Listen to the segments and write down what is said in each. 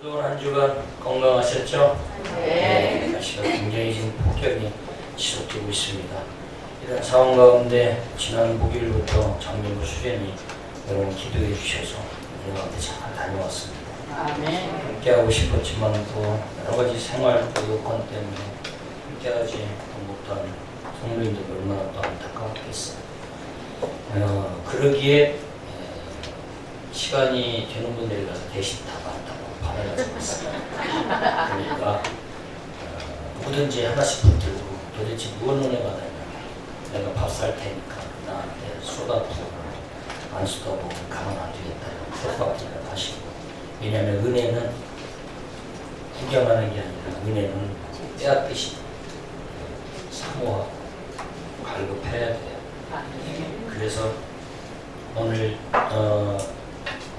그동안 한 주간 건강하셨죠? 네. 날씨가 굉장히 지금 폭격이 지속되고 있습니다. 이런 상황 가운데 지난 목요일부터 장명부 수련이 여러분 기도해 주셔서 여러분한테 잘 다녀왔습니다. 함께하고 싶었지만 또 여러 가지 생활 또 요건 때문에 함께하지 못한 성도님들 얼마나 또 안타까웠겠어요. 그러기에 시간이 되는 분들이 가서 대신 다 많다고 받아가지고 있습니다. 그러니까 누구든지 하나씩 붙들고 도대체 무엇 은혜 받아야 내가 밥 살 테니까 나한테 쏟아부고 안 쏟아부고 가만 안 두겠다. 헛밥이라도 하시고. 왜냐하면 은혜는 구경하는 게 아니라 은혜는 빼앗듯이 사모하고 갈급해야 돼요. 그래서 오늘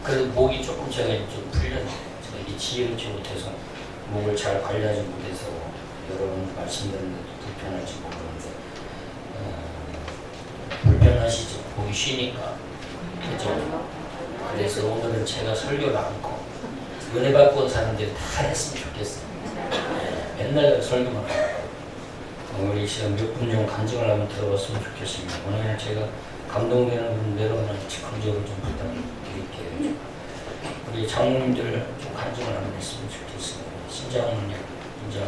그래도 목이 조금 제가 좀 풀렸네요. 제가 이 지혜롭지 못해서 목을 잘 관리하지 못해서 여러분 말씀드리는데도 불편할지 모르는데 불편하시죠? 목이 쉬니까. 그죠? 그래서 오늘은 제가 설교를 않고 은혜 받고 사람들이 다 했으면 좋겠어요. 맨날 설교만 하고 우리 시간 몇 분 좀 간증을 한번 들어봤으면 좋겠습니다. 오늘 제가 감동되는 분들 여러분한테 즉흥적으로 좀 부탁드릴게요. 우리 장로님들 좀 간증을 한번 했으면 좋겠습니다. 신장은요, 신장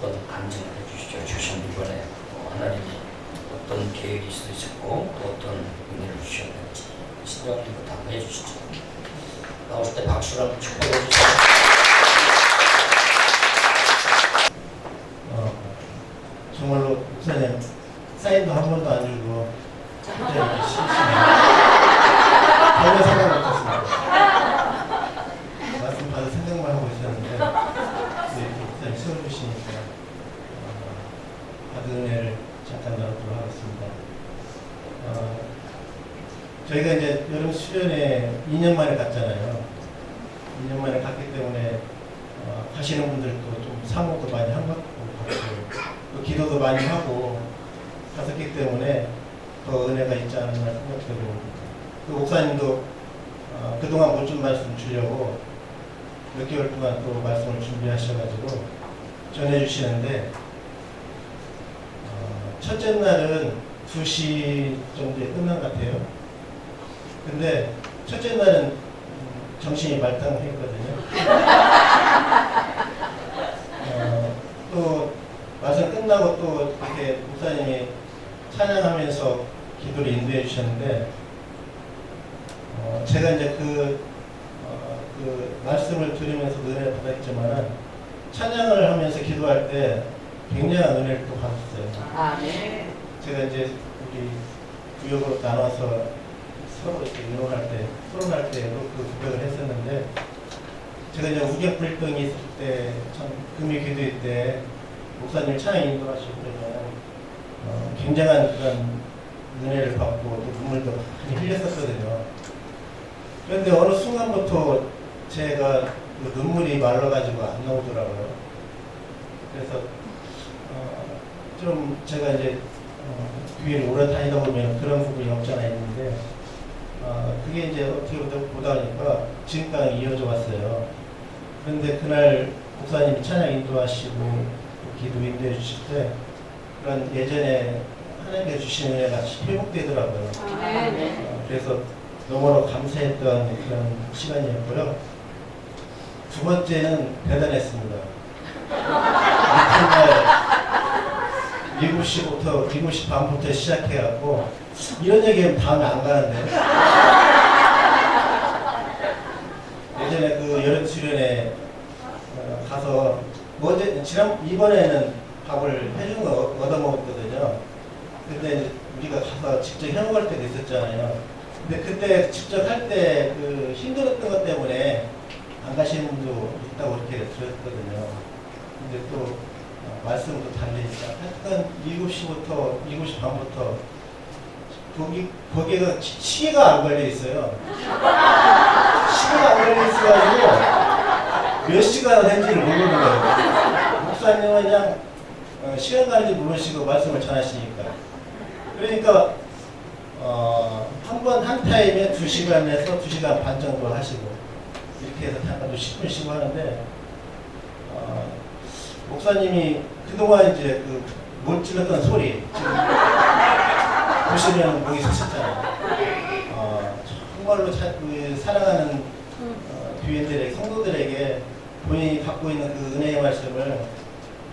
어떤 간증을 해주시죠. 주신 이번에 하나님이 어떤 계획이 있으셨고 또 어떤 은혜를 주셨는지 신장님부터 한번 해주시죠. 나올 때 박수를 한번 축복해 주세요. 정말로 목사님 사인도 한 번도 안 주고 진짜 이렇게 시시해요. 전혀 생각 못했습니다. 말씀 받을 생각만 하고 있었는데 목사님 세워주시니까 받은 은혜를 잠깐 나누도록 하겠습니다. 저희가 이제 여름 수련회 2년 만에 갔잖아요. 2년 만에 갔기 때문에 가시는 분들도 좀 사모도 많이 한 것 같고 또 기도도 많이 하고 갔었기 때문에 더 은혜가 있지 않았나 생각되고 그 목사님도 그동안 못 준 말씀 주려고 몇 개월 동안 또 말씀을 준비하셔가지고 전해주시는데 첫째 날은 2시 정도에 끝난 것 같아요. 근데 첫째 날은 정신이 말짱했거든요. 또 말씀 끝나고 또 이렇게 목사님이 찬양하면서 기도를 인도해 주셨는데 제가 이제 그 말씀을 들으면서 은혜를 받았지만 찬양을 하면서 기도할 때 굉장한 은혜를 또 받았어요. 네. 제가 이제 우리 구역으로 나눠서 서로 이렇게 의논할 때, 토론할 때도 그 고백을 했었는데 제가 이제 우경 불병이 있을 때 참 금요 기도회 때 목사님 찬양 인도하시고 그러면 굉장한 그런 은혜를 받고 또 눈물도 많이 흘렸었거든요. 그런데 어느 순간부터 제가 그 눈물이 말라가지고 안 나오더라고요. 그래서 좀 제가 이제 교회를 오래 다니다 보면 그런 부분이 없지 않아 있는데 그게 이제 어떻게 보다 보니까 지금까지 이어져 왔어요. 그런데 그날 목사님이 찬양 인도하시고 기도 인도해 주실 때 그런 예전에 하나님께 주신 은혜가 회복되더라고요. 그래서 너무나 감사했던 그런 시간이었고요. 두 번째는 대단했습니다. 이튿날 7시 반부터 시작해갖고 이런 얘기하면 다음에 안 가는데 예전에 그 여름 수련회 가서 이번에는 밥을 해준 거 얻어먹었거든요. 근데 우리가 가서 직접 해먹을 때도 있었잖아요. 근데 그때 직접 할 때 그 힘들었던 것 때문에 안 가시는 분도 있다고 이렇게 들었거든요. 근데 또 말씀도 달리니까 하여튼 7시부터 7시 반부터 거기가 시계가 안 걸려 있어요. 시계가 안 걸려 있어가지고 몇 시간 했는지를 모르는 거예요. 목사님은 그냥 시간 가는지 모르시고 말씀을 전하시니까. 그러니까 한 타임에 2시간에서 2시간 반 정도 하시고 이렇게 해서 잠깐 좀 10분 쉬고 하는데 목사님이 그동안 이제 못 질렀던 소리 지금 보시면 목이 섰었잖아요. 정말로 사랑하는 교인들에게 성도들에게 본인이 갖고 있는 그 은혜의 말씀을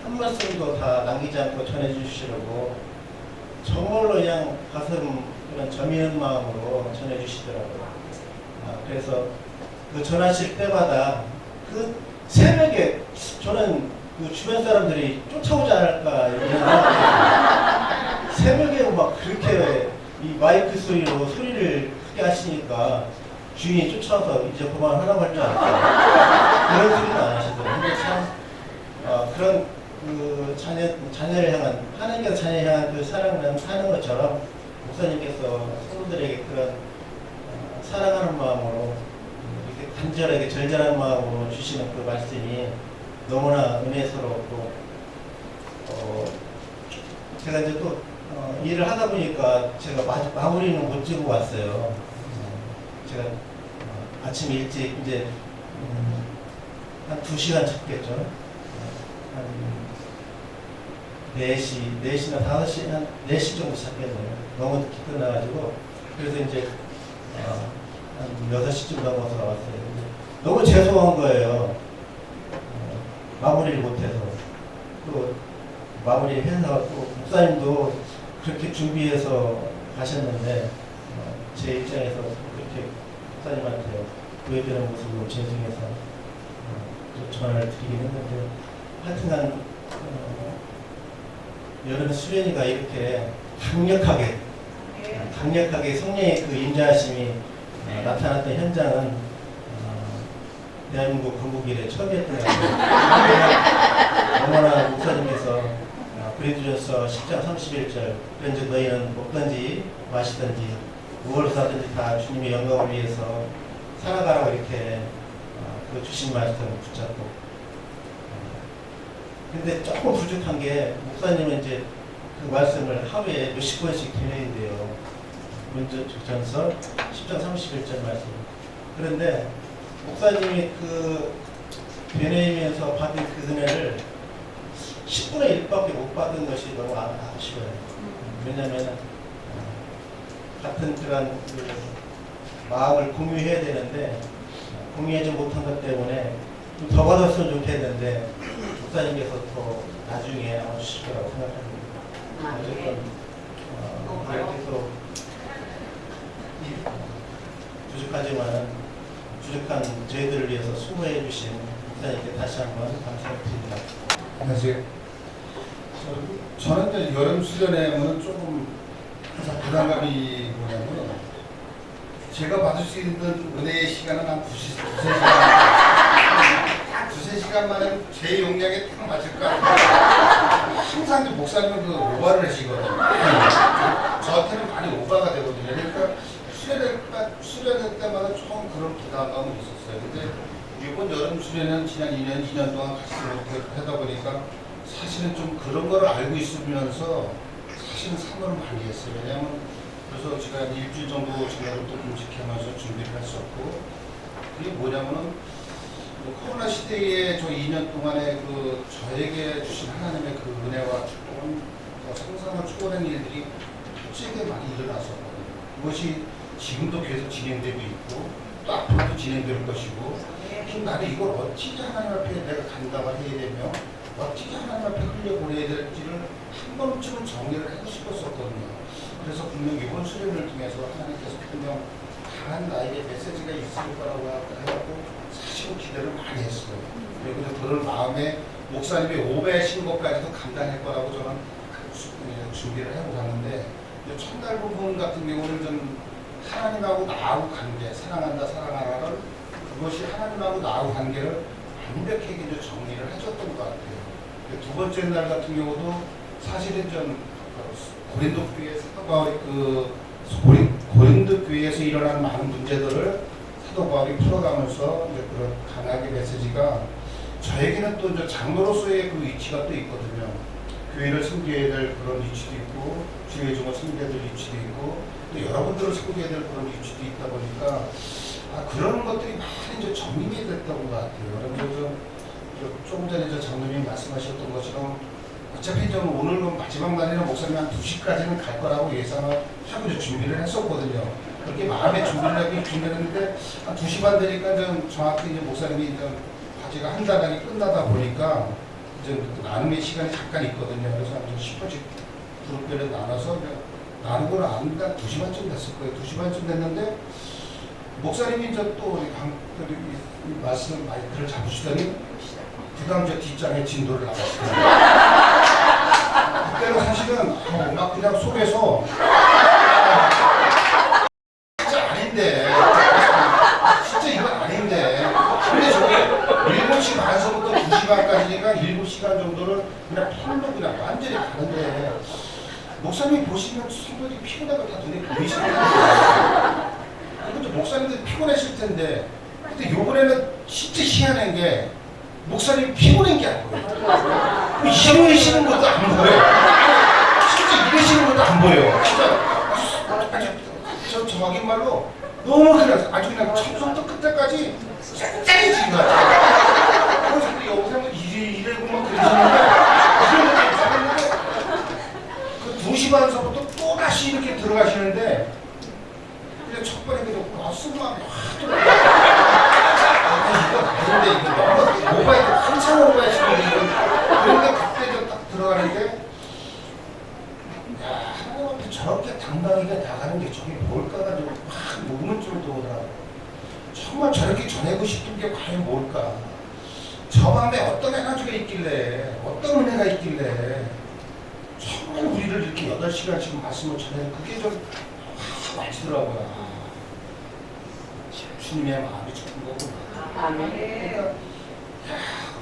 한 말씀도 다 남기지 않고 전해주시려고 정말로 그냥 가슴 그런 저미는 마음으로 전해주시더라고요. 그래서 그 전하실 때마다 그 새벽에 저는 그 주변 사람들이 쫓아오지 않을까 이런 생각이 새벽에 막 그렇게 이 마이크 소리로 소리를 크게 하시니까 주인이 쫓아와서 이제 그만하라고 할 줄 알았어요. 그런 소리는 안 하시더라고요. 근데 참 그런 그 자녀를 향한 하나님께서 자녀를 향한 그 사랑을 하는 것처럼 목사님께서 성도들에게 그런 사랑하는 마음으로 이렇게 간절하게 절절한 마음으로 주시는 그 말씀이 너무나 은혜스럽고 제가 이제 또 일을 하다 보니까 제가 마무리는 못 지고 왔어요. 제가 아침 일찍 이제 한 2시간 잤겠죠. 한 4시나 5시, 한 4시 정도 잤겠네요. 너무 늦게 끝나가지고. 그래서 이제 한 6시쯤 넘어서 나왔어요. 너무 죄송한 거예요. 마무리를 못해서. 또 마무리해서 또 목사님도 그렇게 준비해서 가셨는데 제 입장에서 그렇게 목사님한테 보여드리는 모습으로 죄송해서 전화를 드리긴 했는데 하여튼간 여름 수련이가 이렇게 강력하게 성령의 그 임재하심이 나타났던 현장은 대한민국 건국 이래 처음이었던 것 같아요. 너무나 목사님께서 그리스도전서 10장 31절 그런즉 너희는 먹든지 마시든지 무엇을 하든지 다 주님의 영광을 위해서 살아가라고 이렇게 그 주신 말씀을 붙잡고 근데 조금 부족한 게 목사님은 이제 그 말씀을 하루에 몇십 번씩 드려야 돼요. 문전서 10장 31절 말씀. 그런데 목사님이 그 변해이면서 받은 그 은혜를 10분의 1밖에 못 받은 것이 너무 아쉬워요. 왜냐하면 같은 그런 그 마음을 공유해야 되는데 공유하지 못한 것 때문에 좀 더 받았으면 좋겠는데 목사님께서 더 나중에 나와주실 거라고 생각합니다. 어쨌든 이렇게 또 부족하지만 부족한 저희들을 위해서 수고해 주신 목사님께 다시 한번 감사드립니다. 안녕하세요. 저는 이제 여름 수련회 하면 조금 항상 부담감이 뭐냐면 제가 받을 수 있는 은혜의 시간은 한 2-3 시간만에 제 용량에 딱 맞을까. 항상 이제 목사님은 그 오바를 하시거든요. 저한테는 많이 오바가 되거든요. 그러니까 수련회 때마다 조금 그런 부담감은 있었어요. 근데 이번 여름 수련회는 지난 2년 동안 같이 이렇게 하다 보니까 사실은 좀 그런 거를 알고 있으면서 사실은 사모를 많이 했어요. 왜냐하면 그래서 제가 한 일주일 정도 제가를 또 금식하면서 준비를 했었고 그게 뭐냐면은 코로나 시대에 저 2년 동안에 그 저에게 주신 하나님의 그 은혜와 축복은 상상을 초월한 일들이 되게 많이 일어났었거든요. 그것이 지금도 계속 진행되고 있고 또 앞으로도 진행될 것이고 그럼 나는 이걸 어찌게 하나님 앞에 내가 감당을 해야 되며 어찌게 하나님 앞에 흘려보내야 될지를 한 번쯤은 정리를 하고 싶었었거든요. 그래서 분명 이번 수련을 통해서 하나님께서 분명 강한 나에게 메시지가 있을 거라고 해갖고 사실은 기대를 많이 했어요. 그리고 그런 마음에 목사님의 5배 신고까지도 감당할 거라고 저는 준비를 하고 갔는데 첫날 부분 같은 경우는 좀 하나님하고 나하고 관계, 사랑한다, 사랑하라를 그것이 하나님하고 나하고 관계를 완벽하게 이제 정리를 해줬던 것 같아요. 두 번째 날 같은 경우도 사실은 좀 고린도 교회 사도 바울이 고린도 교회에서 일어나는 많은 문제들을 사도 바울이 풀어가면서 이제 그런 강하게 메시지가 저에게는 또 이제 장로로서의 그 위치가 또 있거든요. 교회를 섬겨야 될 그런 위치도 있고 주의 종을 섬겨야 될 위치도 있고 또 여러분들을 섬겨야 될 그런 위치도 있다 보니까 그런 것들이 많이 이제 정립이 됐던 것 같아요. 그래서 조금 전에 저 장로님이 말씀하셨던 것처럼 어차피 좀 오늘 마지막 날에는 목사님 한 2시까지는 갈 거라고 예상을 하고 이제 준비를 했었거든요. 그렇게 마음의 준비를 하고 준비했는데 한 2시 반 되니까 좀 정확히 이제 목사님이 이제 과제가 한 달간이 끝나다 보니까 이제 나눔의 시간이 잠깐 있거든요. 그래서 한 10분씩 그룹별로 나눠서 나누고 나니까 2시 반쯤 됐을 거예요. 2시 반쯤 됐는데 목사님이 이제 또 우리 강들이 말씀 마이크를 잡으시더니 그 다음 저 뒷장에 진도를 나갔어요. 그때는 사실은 막 그냥 속에서 진짜 아닌데 진짜 이건 아닌데 근데 저게 7시 반서부터 2시 반까지니까 7시간 정도를 그냥 편로 그냥 완전히 가는데 목사님이 보시면 성도들이 피곤하고 다 눈에 보이시거든요. 이것도 목사님들 피곤하실 텐데 근데 요번에는 진짜 희한한 게 목사님이 피곤한 게 안 보여요. 이러시는 것도 안 보여요. 진짜 이러시는 것도 안 보여요. 진짜 아주 정확한 말로 너무 그냥 아주 그냥 처음부터 끝까지 짱짱이 지금 같아요. 그래서 근데 영상은 이래고 막 그러시는데 그 2시 반서부터 또 다시 이렇게 들어가시는데 그냥 첫 번에 그냥 쓴마음이 확 들어가요. 이건 아닌데 이거 너무 오바해 한참 오바해지는 그런데 그때 딱 들어가는데 야 하나님 앞에 저렇게 당당하게 나가는 게 저게 뭘까가 좀 확 의문점이 오더라고요. 정말 저렇게 전하고 싶은 게 과연 뭘까? 저 마음에 어떤 에너지가 있길래 어떤 은혜가 있길래 정말 우리를 이렇게 8시간씩 말씀을 전해 그게 좀 확 와지더라고요. 주님의 마음이 좋은 거구나. 아멘.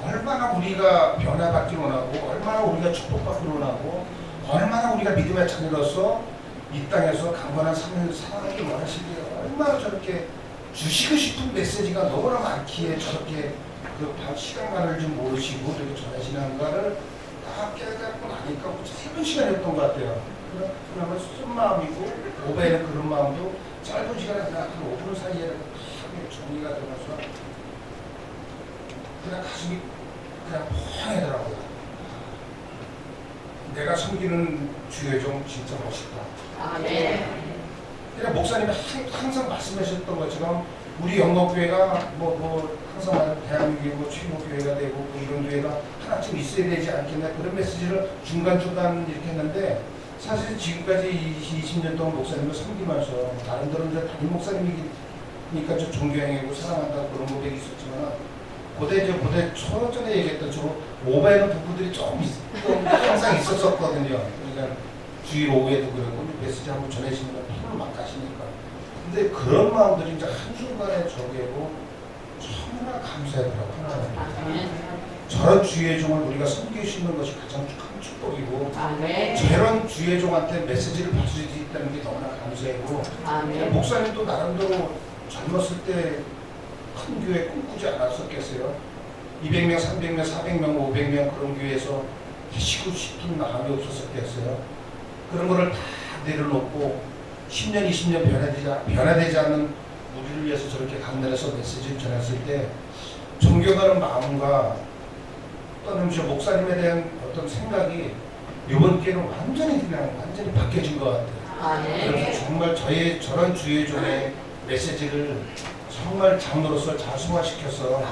얼마나 우리가 변화받기 원하고 얼마나 우리가 축복받기 원하고 얼마나 우리가 믿음의 자녀로서 이 땅에서 강건한 삶을 살아가기 원하시기에 얼마나 저렇게 주시고 싶은 메시지가 너무나 많기에 저렇게 그 시간관을 좀 모르시고 이렇게 전하시는가를 다 깨닫고 나니까 짧은 시간이었던 것 같아요. 그러면 쓴 마음이고 오베의 그런 마음도 짧은 시간에 한 5분 사이에 정리가 되면서 그냥 가슴이 그냥 펑하더라고요. 내가 섬기는 주의 종 진짜 멋있다. 아멘. 그냥 목사님이 항상 말씀하셨던 것처럼 우리 영광교회가 항상 대한민국의 최고 교회가 되고 이런 교회가 하나쯤 있어야 되지 않겠나 그런 메시지를 중간중간 이렇게 했는데 사실 지금까지 20년 동안 목사님을 섬기면서 나름대로 이제 담임 목사님이니까 저 존경하고 사랑한다고 그런 고백이 있었지만 고대 초전에 얘기했던 저 오바에는 부부들이 좀 항상 있었거든요. 그러니까 주일 오후에도 그러고 메시지 한번 전해주시면 피를 막 가시니까. 근데 그런 마음들이 이제 한순간에 저게로 정말 감사하더라고요. 저런 주의 종을 우리가 섬길 수 있는 것이 가장 큰 축복이고 저런 주의 종한테 메시지를 받을 수 있다는 게 너무나 감사하고 목사님도 나름대로 젊었을 때 큰 교회 꿈꾸지 않았었겠어요. 200명, 300명, 400명, 500명 그런 교회에서 하시고 싶은 마음이 없었겠어요. 그런 거를 다 내려놓고 10년, 20년 변화되지 않는 우리를 위해서 저렇게 강단에서 메시지를 전했을 때 존경하는 마음과 또는 저 목사님에 대한 어떤 생각이 이번 기회는 완전히 바뀌어진 것 같아요. 그래서 정말 저런 주의 종의 메시지를 정말 장로로서 자수화시켜서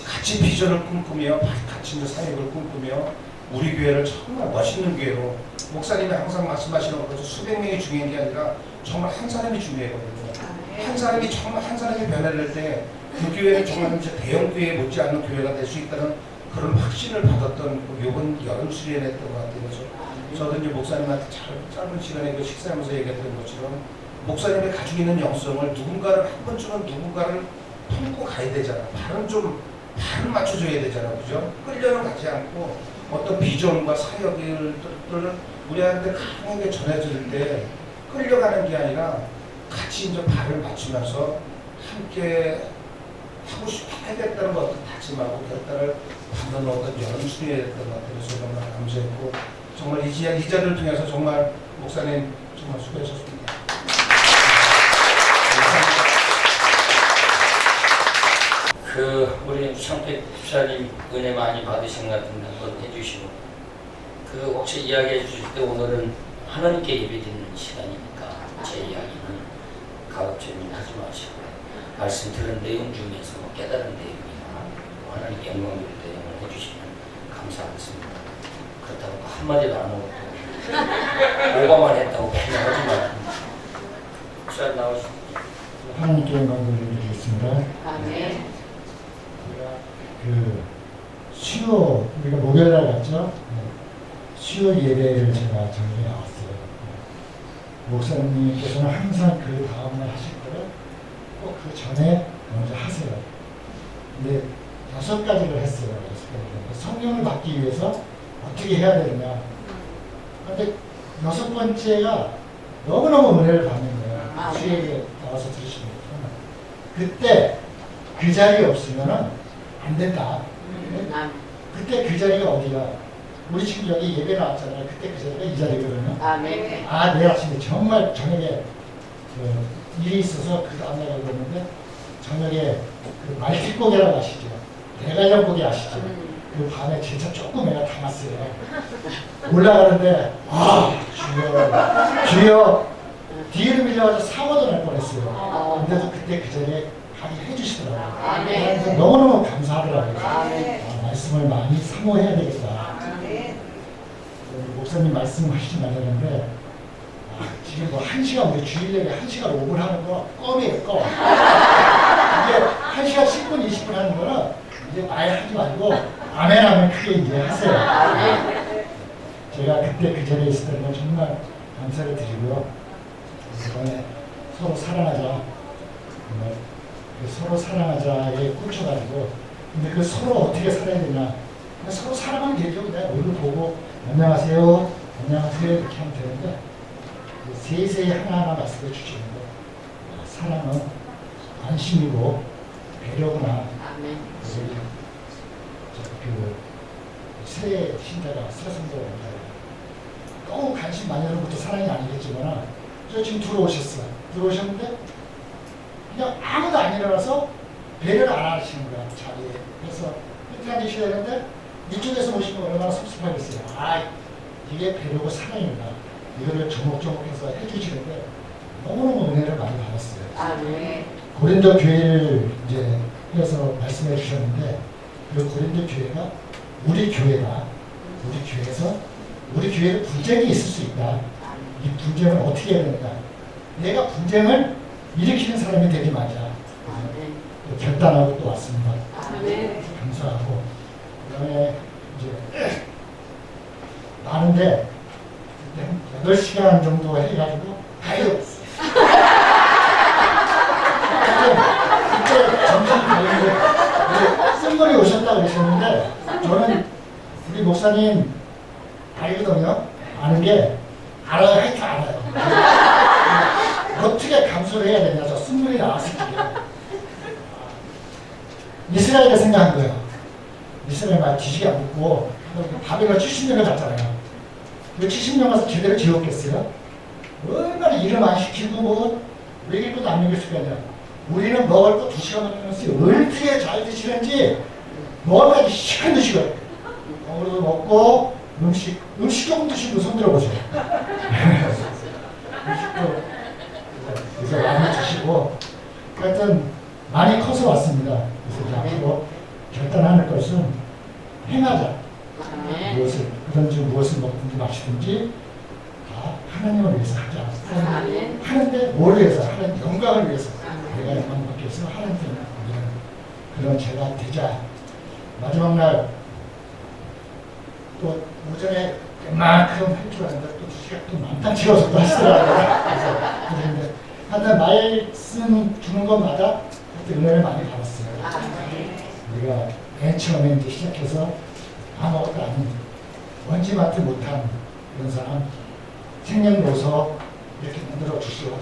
같이 비전을 꿈꾸며 같이 이제 사역을 꿈꾸며 우리 교회를 정말 멋있는 교회로 목사님이 항상 말씀하시는 것처럼 수백 명이 중요한 게 아니라 정말 한 사람이 중요하거든요. 한 사람이 정말 한 사람이 변화될 때 그 교회는 정말 이제 대형 교회에 못지않는 교회가 될 수 있다는 그런 확신을 받았던 이번 여름 수련했던 것 같아요. 그래서 저도 이제 목사님한테 짧은 시간에 그 식사하면서 얘기했던 것처럼 목사님이 가지고 있는 영성을 누군가를 한 번쯤은 누군가를 품고 가야 되잖아. 발을 맞춰줘야 되잖아. 그죠? 끌려는 가지 않고 어떤 비전과 사역을 우리한테 강하게 전해줄 때 끌려가는 게 아니라 같이 이제 발을 맞추면서 함께 하고 싶어 하겠다는 어떤 다짐하고 결단을 받는 어떤 연습이 됐던 것 같아요. 그래서 정말 감사했고 정말 이 자리를 통해서 정말 목사님 정말 수고하셨습니다. 우리 우창택 집사님 은혜 많이 받으신 것 같은데 한번 해주시고 혹시 이야기해 주실 때 오늘은 하나님께 예배드리는 시간이니까 제 이야기는 가급적이면 하지 마시고 말씀 들은 내용 중에서 깨달은 내용이나 하나님께 영광 돌릴 내용을 해주시면 감사하겠습니다. 그렇다고 한마디도 안 하고 오가만 했다고 그냥 하지 말고 잘 나오시죠. 하나님께 영광 돌리겠습니다. 아멘. 수요 우리가 목요일날 갔죠. 수요 예배를 제가 저녁에 나왔어요. 목사님께서는 항상 그 다음날 하실 거를 꼭 그 전에 먼저 하세요. 근데 6가지를 했어요. 6가지. 성령을 받기 위해서 어떻게 해야 되느냐. 근데 6번째가 너무너무 은혜를 받는 거예요. 수요일에 나와서 들으시면. 그때 그 자리에 없으면은 안 된다. 그때 그 자리가 어디가? 우리 지금 여기 예배 나왔잖아요. 그때 그 자리가 이 자리거든요. 아멘. 내일 아침에 정말 저녁에 일이 있어서 그 다음날 가고 그랬는데 저녁에 그 말티고기라고 아시죠? 대관령고기 아시죠? 그 밤에 진짜 조금 애가 담았어요. 올라가는데 주여 뒤를 밀려가지고 사고도 날 뻔했어요. 근데도 그때 그 자리에 가게 해주시더라고요. 아멘. 그래서 너무너무 감사하더라고요. 아멘. 말씀을 많이 사모해야 되겠다. 목사님 말씀하시지 말라는데 지금 뭐 1시간 우리 주일 예배 1시간 5분 하는 거 껌이에요. 껌. 이게 1시간 10분 20분 하는 거는 이제 많이 하지 말고 아멘 크게 이제 하세요. 제가 그때 그 자리에 있었던 건 정말 감사를 드리고요. 이번에 서로 사랑하자. 정말 서로 사랑하자에 꽂혀가지고 근데 그 서로 어떻게 살아야 되냐. 서로 사랑하면 되죠. 그냥 얼굴 보고 안녕하세요 이렇게 하면 되는데 세세히 하나하나 말씀해 주시는 거 사랑은 관심이고 배려구나. 아멘. 새 신자가 새 성도가 너무 관심 많이 하는 것도 사랑이 아니겠지만 저 지금 들어오셨는데 그냥 아무도 안 일어나서 배려를 안 하시는 거야 자리에. 그래서 끝에 앉으셔야 되는데 이쪽에서 오시면 얼마나 섭섭하겠어요. 이게 배려고 사랑입니다. 이거를 조목조목해서 해주시는데 너무너무 은혜를 많이 받았어요. 아멘. 고린도 교회를 이제 해서 말씀해 주셨는데 그 고린도 교회가 우리 교회다. 우리 교회에서 우리 교회에 분쟁이 있을 수 있다. 이 분쟁을 어떻게 해야 되는가. 내가 분쟁을 일으키는 사람이 되지 말자. 결단하고 또 왔습니다. 아멘. 감사하고 그다음에 이제 많은데 8시간 정도 해가지고 가요. 그때 정신이 가는데 쓴분이 오셨다고 그러셨는데 저는 우리 목사님 알거든요. 아는 게 알아요. 하여튼 알아요. 어떻게 감수를 해야 되냐. 저 쓴분이 나왔을 때 이스라엘을 생각한 거예요. 이스라엘 말 뒤지게 안 붙고 바벨론 70년을 갔잖아요. 그 70년 가서 제대로 지었겠어요? 얼마나 일을 많이 시키고 먹일 것도 안 먹일 수가 있냐. 우리는 먹을 거 2시간 넘었어요. 어떻게 잘 드시는지 너무나도 시큰 드시고 먹으로도 먹고 음식 조금 드시고 손 들어보세요. 음식도 그래서 많이 드시고 하여튼 많이 커서 왔습니다. 그래서 이제 앞으로 결단하는 것은 행하자. 무엇을 그런지 무엇을 먹든지 마시든지 다 하나님을 위해서 하자. 하는데 뭘 위해서? 하나님 영광을 위해서. 내가 영광 받기 위해서 하나님 때문에 그런 제가 되자. 마지막 날 또 오전에 그만큼 할 줄 아는데 또 2시간 또 만땅 채워서 또 하시더라고요. 그래서 그런데 하여튼 말씀 주는 것마다 은혜를 많이 받았어요. 우리가 맨 처음에 이제 시작해서 아무것도 아닌 먼지 맡지 못한 그런 사람 생명로서 이렇게 만들어 주시고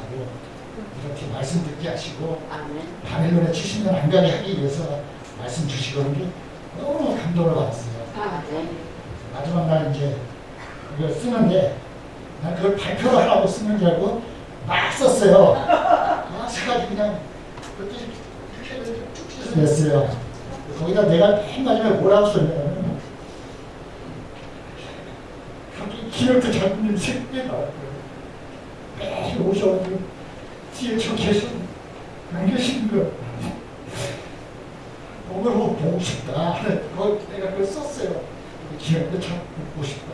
이렇게 말씀 듣게 하시고 바벨론에 70년 안 가게 하기 위해서 말씀 주시고 그런 게 너무 감동을 받았어요. 마지막 날 이제 이걸 쓰는데 난 그걸 발표를 하라고 쓰는 줄 알고 막 썼어요. 막 써가지고 그냥 그것도 이렇게 쭉 냈어요. 거기다 내가 맨 마지막에 뭐라고 썼냐면 거기 김영태 장군님 생각이 나왔고요. 매일 오셔가지고 뒤에 저 계신 안 계신 거 오늘 보고 싶다. 내가 그걸 썼어요. 김영태 참 보고 싶다.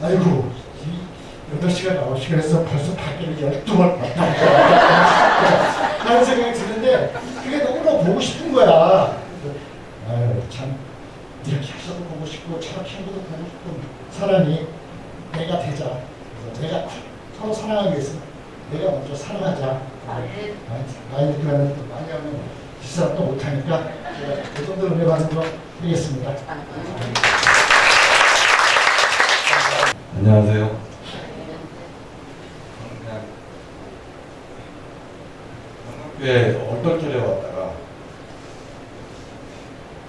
아이고 이 8시간 9시간 해서 벌써 밖에를 12번 왔다 하는 생각이 드는데 그게 너무나 보고 싶은 거야. 아유 참 이렇게 학교도 보고 싶고 저렇게 학교도 보고 싶고 사람이 내가 되자. 그래서 내가 서로 사랑하기 위해서 내가 먼저 사랑하자. 많이 그러면 또 많이 하면 뒷사람도 못하니까 제가 그 정도 은혜 받는 거 드리겠습니다. 안녕하세요. 그냥 한국에 얼떨결에 왔다가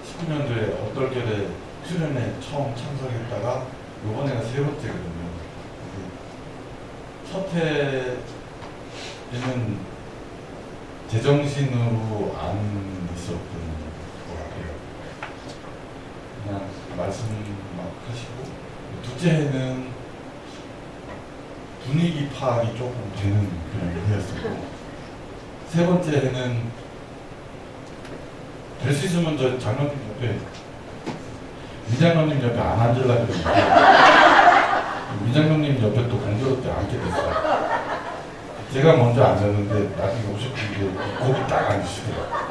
19년도에 얼떨결에 수련회 처음 참석했다가 요번에가 3번째거든요. 첫 해에는 제정신으로 안 있었던 것 같아요. 그냥 말씀 막 하시고, 둘째 해는 분위기 파악이 조금 되는 그런 해였었고, 세 번째 해는 될 수 있으면 저 장로님 옆에, 위장로님 옆에 안 앉으려고 했는데 위장로님 옆에 또 공교롭게 앉게 됐어요. 제가 먼저 앉았는데 나중에 오셨는데 거기 딱 앉으시더라고요.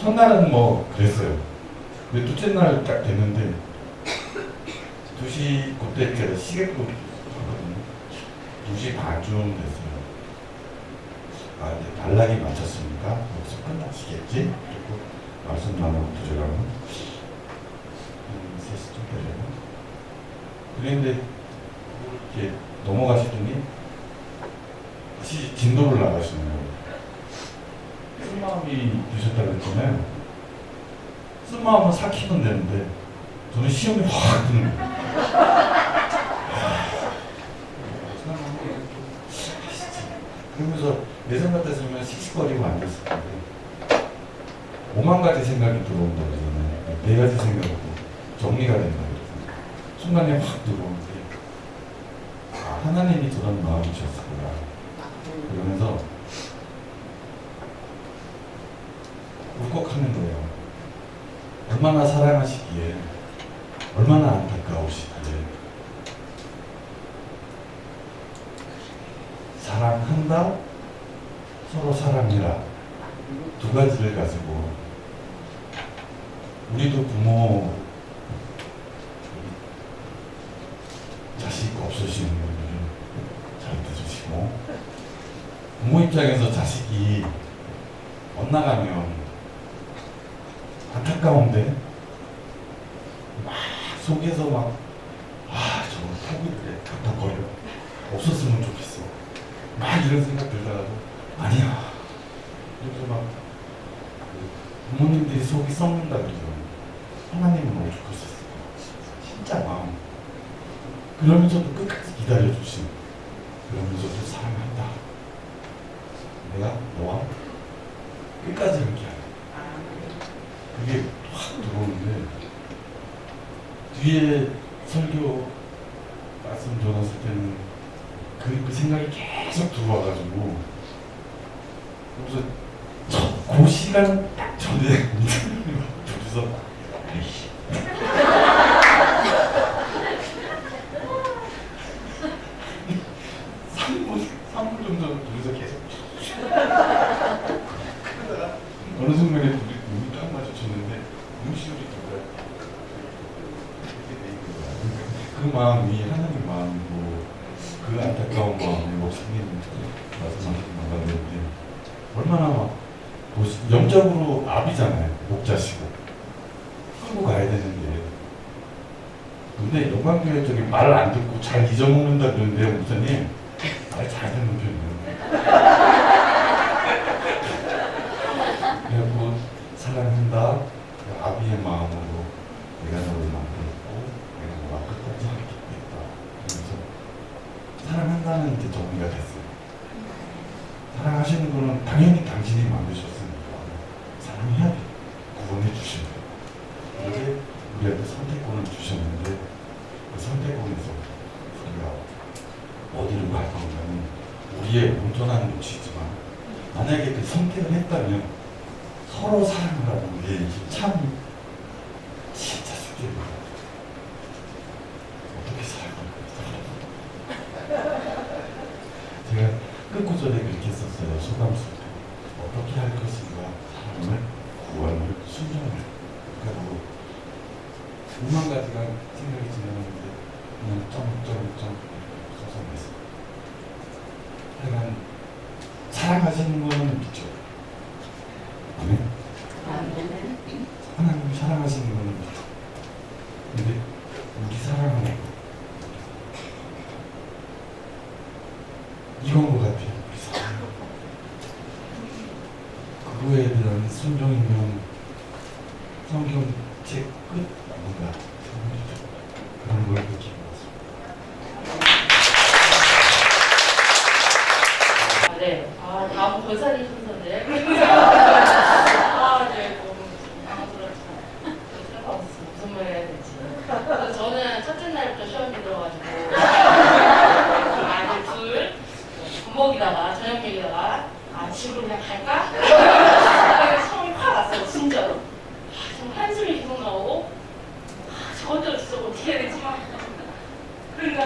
첫날은 뭐 그랬어요. 근데 둘째 날 딱 됐는데 2시 그때 제가 시계도 봤거든요. 2시 반쯤 됐어요. 아 이제 단락이 맞췄으니까 여기서 끝나시겠지? 그리고 말씀 나누고 부족하면 3시쯤 되려나? 그런데 이렇게 넘어가시더니 진도를 나가시는 거예요. 쓴마음이 드셨다고 했잖아요. 쓴마음은 삭히면 되는데 저는 시험이 확 드는 거예요. 그러면서 예전 같았으면 씩씩거리고 앉았을 텐데 5만 가지 생각이 들어온다 그러잖아요. 4가지 생각으로 정리가 된다 그러잖아요. 순간에 확 들어오는데 아, 하나님이 저런 마음이셨구나. 그러면서 울컥하는 거예요. 얼마나 사랑하시기에, 얼마나 안타까우시기에. 사랑한다, 서로 사랑해라. 2가지를 가지고 우리도 부모 자식 없으신 분들은 잘 들으시고, 부모 입장에서 자식이 엇나가면 안타까운데 막 속에서 막 저거 포기를 해 답답거려 없었으면 좋겠어 막 이런 생각 들다가도 아니야 그래서 막 부모님들이 속이 썩는다 그러죠. 하나님은 오죽 하셨을까 진짜 마음 그러면서도 끝까지 기다려주신 그러면서도 사랑한다 내가 너와 끝까지 함께하는 그게 확 들어오는데 뒤에 설교 말씀 전했을 때는 그 생각이 계속 들어와가지고 그래서 그 시간 딱 전에 둘이서 에이씨 3분 정도 둘이서 계속 그러다가 어느 순간에 눈이 딱 마주쳤는데 눈시울이 들어요. 그 마음이 하나님 마음이고 그 안타까운 마음이 목사님 말씀하신 마음인데 얼마나 막 영적으로 아비잖아요. 목자시고 끌고 가야 되는데 근데 영광교회 쪽이 말을 안 듣고 잘 잊어먹는다 그러는데요. 목사님 말 잘 듣는 편이에요. 그래갖고 사랑한다 아비의 마음으로 내가 너를 만들었고 내가 너와 끝까지 함께했다. 그래서 사랑한다는 이제 정리가 됐어요. 사랑하시는 분은 당연히 당신이 마음 만약에 그 선택을 했다면 서로 사랑을 하는 게 참 진짜 숙제입니다. 어떻게 살까? 제가 끝구절에 그렇게 썼어요. 소감 쓸 때. 어떻게 할 것인가? 사랑을, 구원을, 순종을. 그러니까 뭐 오만 가지가 생각이 지나가는데 그냥 점점점 써서 냈어요. 하여간 사랑하시는 거는 믿죠. 아멘. 아멘. 하나님 사랑하시는 거는 믿죠. 근데 우리 사랑하는 거 이건 것 같아요. 우리 사랑. 그거에 대한 순종이면 성경책 끝 뭔가 그런 걸 느끼고 왔습니다. 네. 다음 권사님 순서인데. 네, 너무 당황스럽지만 쓸데없었어요. 무슨 말 해야 될지. 그래서 저는 첫째 날부터 시험이 들어가지고 아들 둘, 밥 먹이다가 저녁 먹이다가 집으로 그냥 갈까? 처음이 확 왔어요, 진짜로. 정말 한숨이 계속 나오고 저것도 진짜 어떻게 해야 되지? 그런데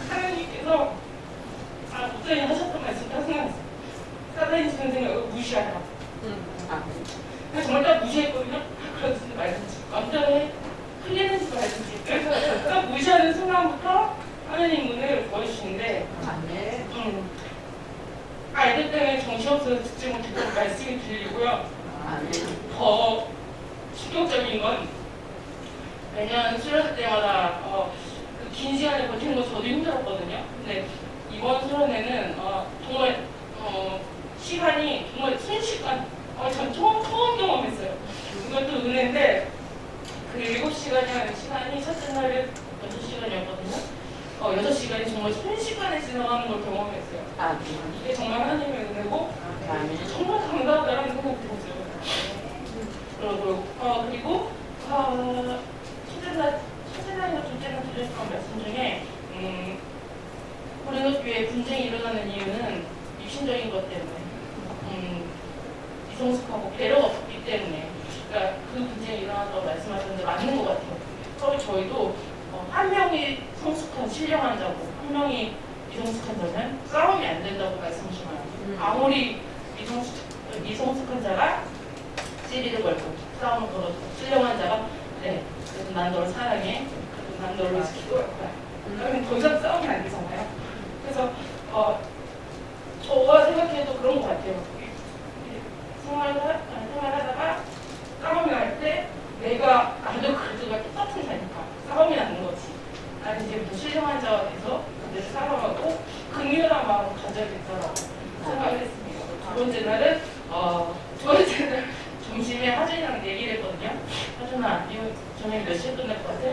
하나님께서 목사님 하셨던 말씀 딱 생각났어요. 사단이 주는 생각을 무시하라. 정말 딱 무시했거든요. 그러듯이 말든지 완전히 흘리는지 말든지 딱 무시하는 순간부터 하나님 문을 보여주시는데 아이들 때문에 정신없어서 듣지 못했던 말씀이 들리고요. 더 충격적인 건 매년 수련회 때마다 그 긴 시간을 버티는 거 저도 힘들었거든요. 근데 이번 수련회는 정말 시간이 정말 순식간 전 처음 경험했어요. 이것도 은혜인데 그 7시간이라는 시간이 첫째 날에 6시간이었거든요. 6시간이 정말 순식간에 지나가는 걸 경험했어요. 이게 정말 하나님의 은혜고 정말 감사하다는 생각이 들었어요. 그리고 첫째 날이나 둘째 날 드렸던 말씀 중에 고린도 교회에 분쟁이 일어나는 이유는 육신적인 것 때문에 미성숙하고 배려가 없기 때문에 그러니까 그 분쟁이 일어났다고 말씀하셨는데 맞는 것 같아요. 저희도 한 명이 성숙한 신령한 자고 한 명이 미성숙한 자면 싸움이 안 된다고 말씀하시나요? 아무리 미성숙한 자가 시비를 걸고 싸움을 걸어도 신령한 자가 그래도 난 너를 사랑해, 그래도 난 너를 지키고 갈 거야. 그러면 더 이상 싸움이 안 되잖아요. 그래서 저가 생각해도 그런 것 같아요. 생활하다가 싸움이 날 때 나도 그래도가 똑같은 자니까 싸움이 나는 거지. 나는 이제부터 신령한 자가 돼서 그대로 살아가고 긍휼한 마음을 가져야겠다라고 생각을 했습니다. 두 번째 날은 두 번째 날 점심에 하준이랑 얘기를 했거든요. 하준아, 이거 저녁 몇 시에 끝날 것 같아?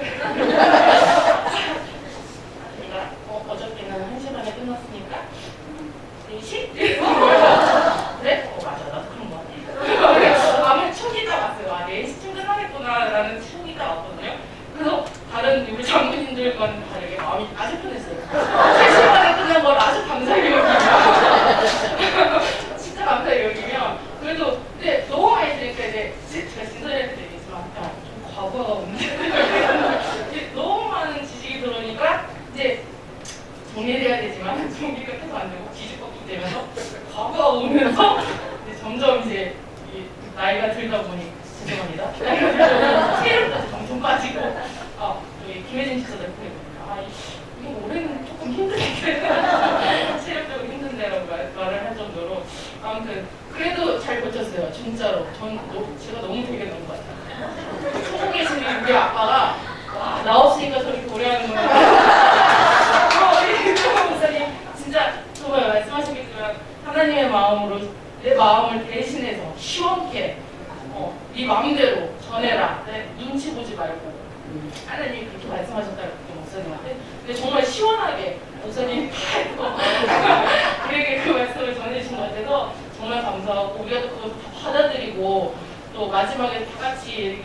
하준이가 어저께는 1시간에 끝났으니까 4시? 그래? 맞아, 나도 그런 거 같아. 아무 촉이 딱 왔어요. 4시쯤 끝나겠구나라는 촉이 딱 왔거든요. 그래서 다른 우리 장모님들과는 다르게 마음이 아주 편했어요. 3시간에 끝난 걸 아주 감사하게 여기며 진짜 감사하게 여기며 그래도 근데 너무 많이 들으니까 이제 제가 진솔이한테 얘기했지만 좀 과거가 없는데 너무 많은 지식이 들어오니까 이제 정리를 해야 되지만 정리가 계속 안 되고 뒤집어기 되면서 과거가 오면서 이제 점점 이제 나이가 들다 보니 죄송합니다. 나이가 들다 보니 체력까지 점점 빠지고 여기 김혜진 씨도 그랬거든요. 이게 올해는 조금 힘들겠다. 체력적으로 힘든데라고 말을 할 정도로 아무튼 그래도 잘 버텼어요. 진짜로. 제가 너무 되게 너무 같아요. 초국에 계시는 우리 아빠가 나 없으니까 저렇게 고려하는구나. 목사님 진짜 정말 말씀하시겠지만 하나님의 마음으로 내 마음을 대신해서 시원케 네 마음대로 전해라. 눈치 보지 말고 하나님이 그렇게 말씀하셨다고 목사님한테. 근데 정말 시원하게 목사님이 우리에게 그 말씀을 전해주신 것 같아서 정말 감사하고 우리가 그걸 다 받아들이고 또 마지막에 다 같이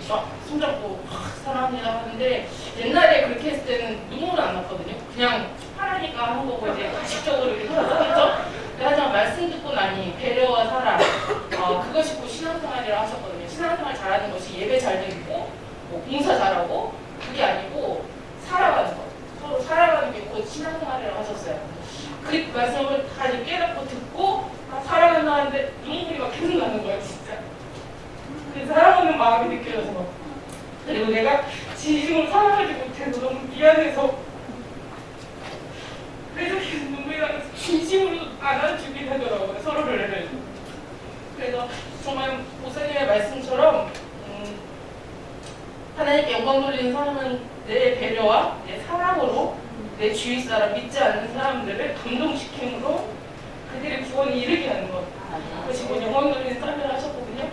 손잡고 사랑합니다 하는데 옛날에 그렇게 했을 때는 눈물은 안 났거든요. 그냥 하라니까 하는 거고 이제 가식적으로 이렇게 하죠. 하지만 말씀 듣고 나니 배려와 사랑, 그것이 곧 신앙생활이라고 하셨거든요. 신앙생활 잘하는 것이 예배 잘 드리고 뭐 봉사 잘하고 그게 아니고 살아가는 것, 서로 살아가는 게 곧 신앙생활이라고 하셨어요. 그 말씀을 다시 깨닫고 듣고 살아간다 하는데 눈물이 막 계속 나는 거예요, 진짜. 그 사랑하는 마음이 느껴져서, 그리고 내가 진심으로 사랑하지 못해서 너무 미안해서 그래서 계속 눈물이 나면서 진심으로 안아주게 되더라고요, 서로를. 그래서 정말 목사님의 말씀처럼 하나님께 영광 돌리는 삶은 내 배려와 내 사랑으로 내 주위 사람, 믿지 않는 사람들을 감동시킴으로 그들의 구원이 이르게 하는 것. 그것이 곧 영광 돌리는 삶이라 하셨거든요.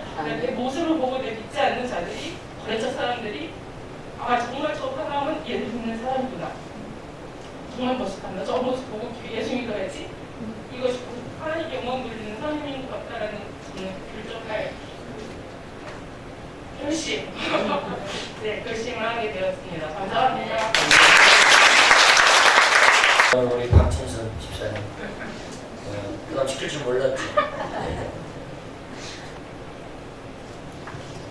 내 모습을 보고 내 믿지 않는 자들이, 거래처 사람들이 정말 저 사람은 예수 믿는 사람이구나. 정말 멋있다. 나 저 모습 보고 예수 믿어야지. 이것이 곧 하나님께 영광 돌리는 삶인 것 같다라는 저는 결정할 결심. 네, 결심을 하게 되었습니다. 감사합니다. 우리 박진선 집사님, 그건 시킬 줄 몰랐죠.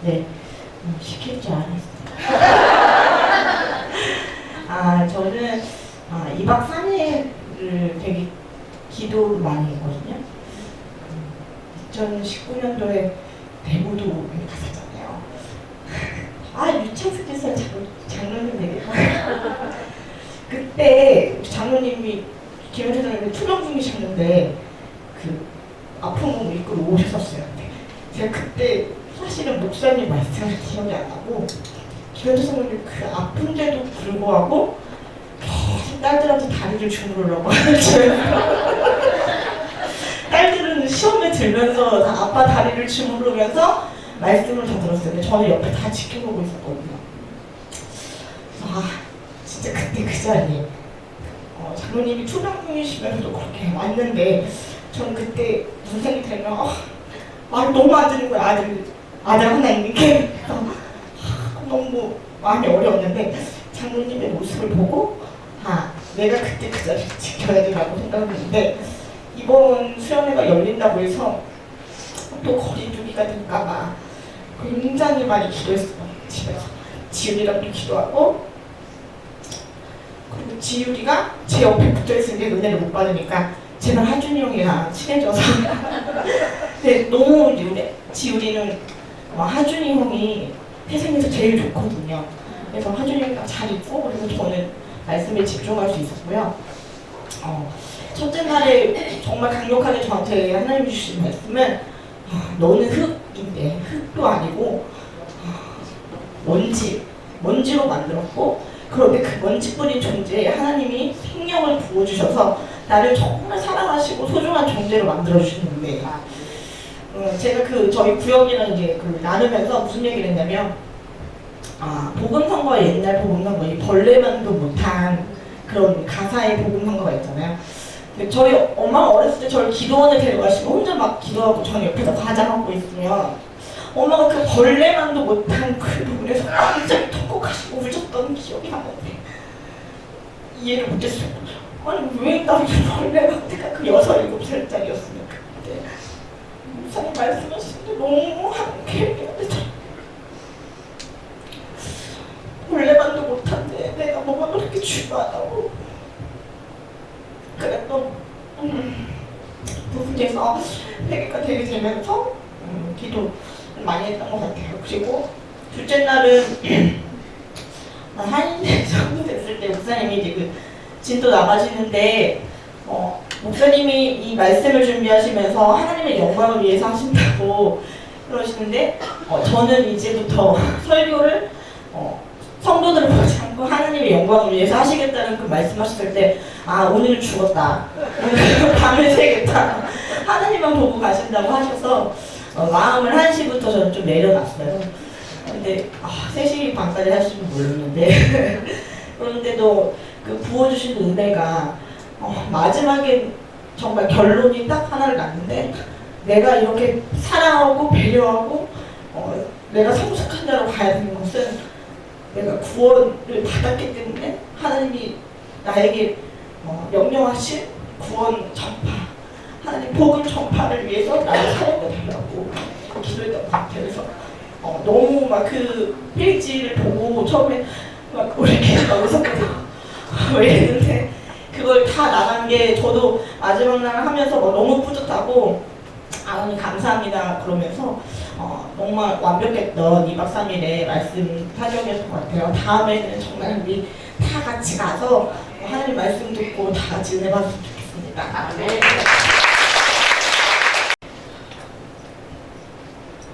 네, 시킬 줄 알았어요. 저는 2박 3일을 되게 기도를 많이 했거든요. 2019년도에 대구도 갔었잖아요. 유창석 기사 장로님 되겠다. 그때 장로님이 김현태 장로님이 투병 중이셨는데 그 아픔을 이끌어 오셨었어요. 제가 그때 사실은 목사님 말씀을 기억이 안 나고 김현태 장로님 그 아픈데도 불구하고 계속 딸들한테 다리를 주무르려고 하죠. 딸들은 시험에 들면서 다 아빠 다리를 주무르면서 말씀을 다 들었어요. 근데 저는 옆에 다 지켜보고 있었거든요. 진짜 그때 그 자리에 장로님이 투병 중이시면서도 그렇게 왔는데 저는 그때 무슨 생각이 들면 말을 너무 안 듣는 거야. 아들 하나 있는 게 너무 마음이 어려웠는데 장로님의 모습을 보고 내가 그때 그 자리를 지켜야 되라고 생각했는데 이번 수련회가 열린다고 해서 또 거리두기가 될까봐 굉장히 많이 기도했어요. 집에서 지율이랑도 기도하고, 그리고 지율이가 제 옆에 붙어있으니까 은혜를 못 받으니까 제발 하준이 형이랑 친해져서 근데 너무 지율이는 하준이 형이 세상에서 제일 좋거든요. 그래서 하준이 형이랑 잘 있고, 그리고 저는 말씀에 집중할 수 있었고요. 첫째 날에 정말 강력하게 저한테 하나님이 주신 말씀은 너는 흙인데 흙도 아니고 먼지로 만들었고, 그런데 그 먼지뿐인 존재에 하나님이 생명을 부어주셔서 나를 정말 사랑하시고 소중한 존재로 만들어주시는 분이에요. 제가 저희 구역이랑 이제 나누면서 무슨 얘기를 했냐면 복음선거, 옛날 복음선거, 이 벌레만도 못한 그런 가사의 복음선거가 있잖아요. 근데 저희 엄마가 어렸을 때 저를 기도원에 데려가시고 혼자 막 기도하고 저는 옆에서 과자 먹고 있으면 엄마가 그 벌레만도 못한 그 부분에서 완전히 통곡하시고 울셨던 기억이 나는데 이해를 못했어요. 아니 왜 나를 벌레가 내가 그 6, 7살짜리였으니까 그때 목사님 말씀하시는데 너무 한계였는데 벌레만도 못한데 내가 뭐가 그렇게 중요하다고 그랬던 부분에서 회개가 되게 되면서 기도 많이 했던 것 같아요. 그리고 둘째 날은 한 정도 됐을 때 목사님이 이제 그 진도 나가시는데 목사님이 이 말씀을 준비하시면서 하나님의 영광을 위해서 하신다고 그러시는데 저는 이제부터 설교를 성도들을 보지 않고 하나님의 영광을 위해서 하시겠다는 그 말씀하셨을 때 오늘은 죽었다. 오늘 밤을 새겠다. 하나님만 보고 가신다고 하셔서 마음을 1시부터 저는 좀 내려놨어요. 근데 3시 반까지 하실 줄 몰랐는데 그런데도 그 부어주신 은혜가 마지막에 정말 결론이 딱 하나를 났는데 내가 이렇게 사랑하고 배려하고 내가 성숙한 자로 가야 되는 것은 내가 구원을 받았기 때문에 하나님이 나에게 명령하신 구원 전파 하나님 복음 전파를 위해서 나를 사용해달라고 기도했던 것 같아요. 그래서 너무 막 그 페이지를 보고 처음에 막 이렇게 막 웃었거든요. 왜 이랬는데 그걸 다 나간 게 저도 마지막 날 하면서 막 너무 뿌듯하고 하나님 감사합니다 그러면서 정말 완벽했던 2박 3일의 말씀 사역이었던 것 같아요. 다음에는 정말 우리 다 같이 가서 하나님 말씀 듣고 다 같이 은혜 받았으면 좋겠습니다.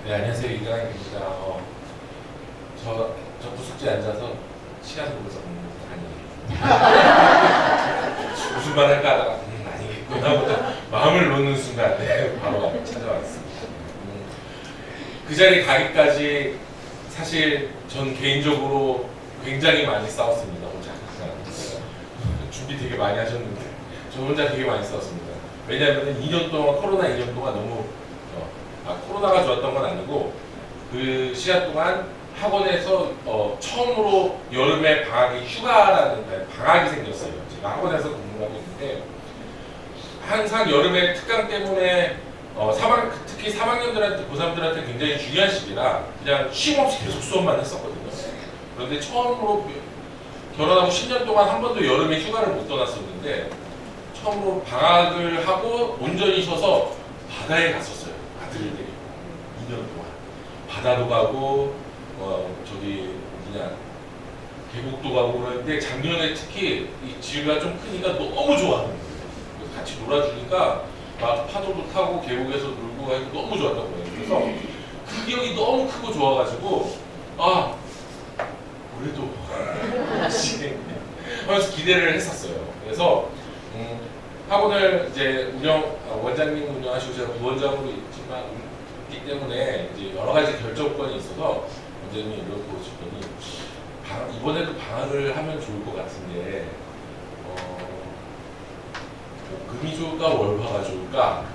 네, 안녕하세요. 이강입니다. 저 부숙지에 앉아서 시간 보면서 아니 무슨 말 할까 하다가 아니겠구나 하고 마음을 놓는 순간에 바로 찾아왔습니다. 그 자리에 가기까지 사실 전 개인적으로 굉장히 많이 싸웠습니다. 혼자. 준비 되게 많이 하셨는데 저 혼자 되게 많이 싸웠습니다. 왜냐하면 2년 동안 코로나 2년 동안 너무 코로나가 좋았던 건 아니고 그 시간 동안 학원에서 처음으로 여름에 휴가라는 방학이 생겼어요. 제가 학원에서 근무를 하고 있는데 항상 여름에 특강 때문에 특히 3학년들한테 고3들한테 굉장히 중요한 시기라 그냥 쉼 없이 계속 수업만 했었거든요. 그런데 처음으로 결혼하고 10년 동안 한 번도 여름에 휴가를 못 떠났었는데 처음으로 방학을 하고 온전히 쉬어서 바다에 갔었어요. 아들을 데리고 2년 동안 바다도 가고 계곡도 가고 그러는데 작년에 특히 이 지우가 좀 크니까 너무 좋아하는 거예요. 그래서 같이 놀아주니까 막 파도도 타고 계곡에서 놀고 해서 너무 좋았던 거예요. 그래서 그 기억이 너무 크고 좋아가지고 올해도 하면서 기대를 했었어요. 그래서 학원을 이제 원장님 운영하시고 제가 부원장으로 있기 때문에 이제 여러 가지 결정권이 있어서 원장님이 이렇게 오셨더니 이번에도 방학을 하면 좋을 것 같은데 금이 좋을까 월화가 좋을까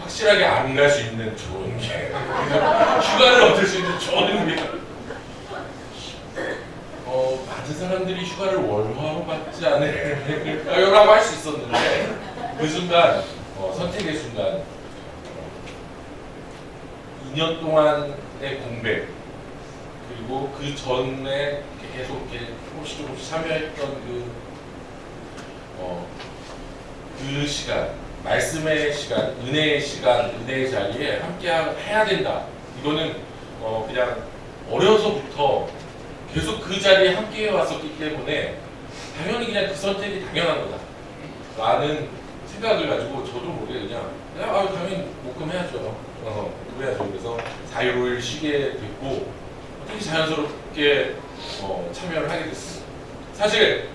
확실하게 안 갈 수 있는 좋은 게 휴가를 얻을 수 있는 좋은 게 많은 사람들이 휴가를 월화로 받지 않을까요라고 할 수 있었는데 그 순간 선택의 순간 2년 동안의 공백 그리고 그 전에 계속 이렇게 조금씩 참여했던 그 시간 말씀의 시간, 은혜의 시간, 은혜의 자리에 함께 해야 된다. 이거는 그냥 어려서부터 계속 그 자리에 함께 해왔었기 때문에 당연히 그냥 그 선택이 당연한 거다 라는 생각을 가지고 저도 모르게 그냥 당연히 목금해야죠. 그래야죠. 그래서 4일 5일 쉬게 됐고 되게 자연스럽게 참여를 하게 됐습니다. 사실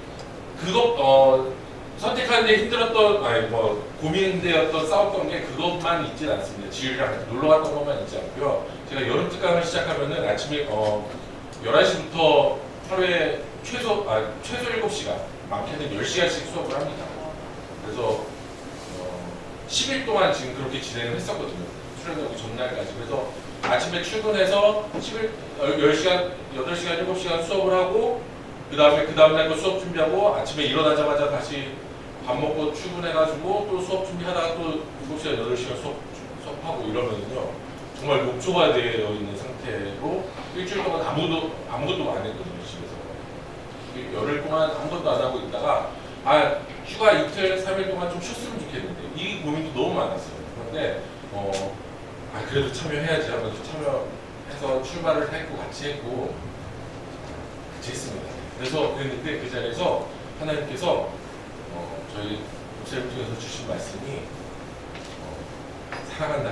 선택하는데 힘들었던 고민되었던 싸웠던 게 그것만 있진 않습니다. 지율이랑 놀러 갔던 것만 있지 않고요. 제가 여름 특강을 시작하면은 아침에 11시부터 하루에 최소 7시간, 많게는 10시간씩 수업을 합니다. 그래서 10일 동안 지금 그렇게 진행을 했었거든요. 출연하기 전날까지. 그래서 아침에 출근해서 10시간, 8시간, 7시간 수업을 하고 그 다음날 또 수업 준비하고 아침에 일어나자마자 다시 밥 먹고 출근해가지고 또 수업 준비하다가 또 7시간, 8시간 수업하고 이러면요. 정말 녹초가 되어 있는 상태로 일주일 동안 아무것도 안 했거든요, 집에서. 열흘 동안 아무것도 안 하고 있다가 휴가 이틀, 3일 동안 좀 쉬었으면 좋겠는데 이 고민도 너무 많았어요. 그런데 그래도 참여해야지 하면서 참여해서 출발을 했고 같이 했고 같이 했습니다. 그래서 그랬는데 그 자리에서 하나님께서 저희 목사님 통해서 주신 말씀이 사랑한다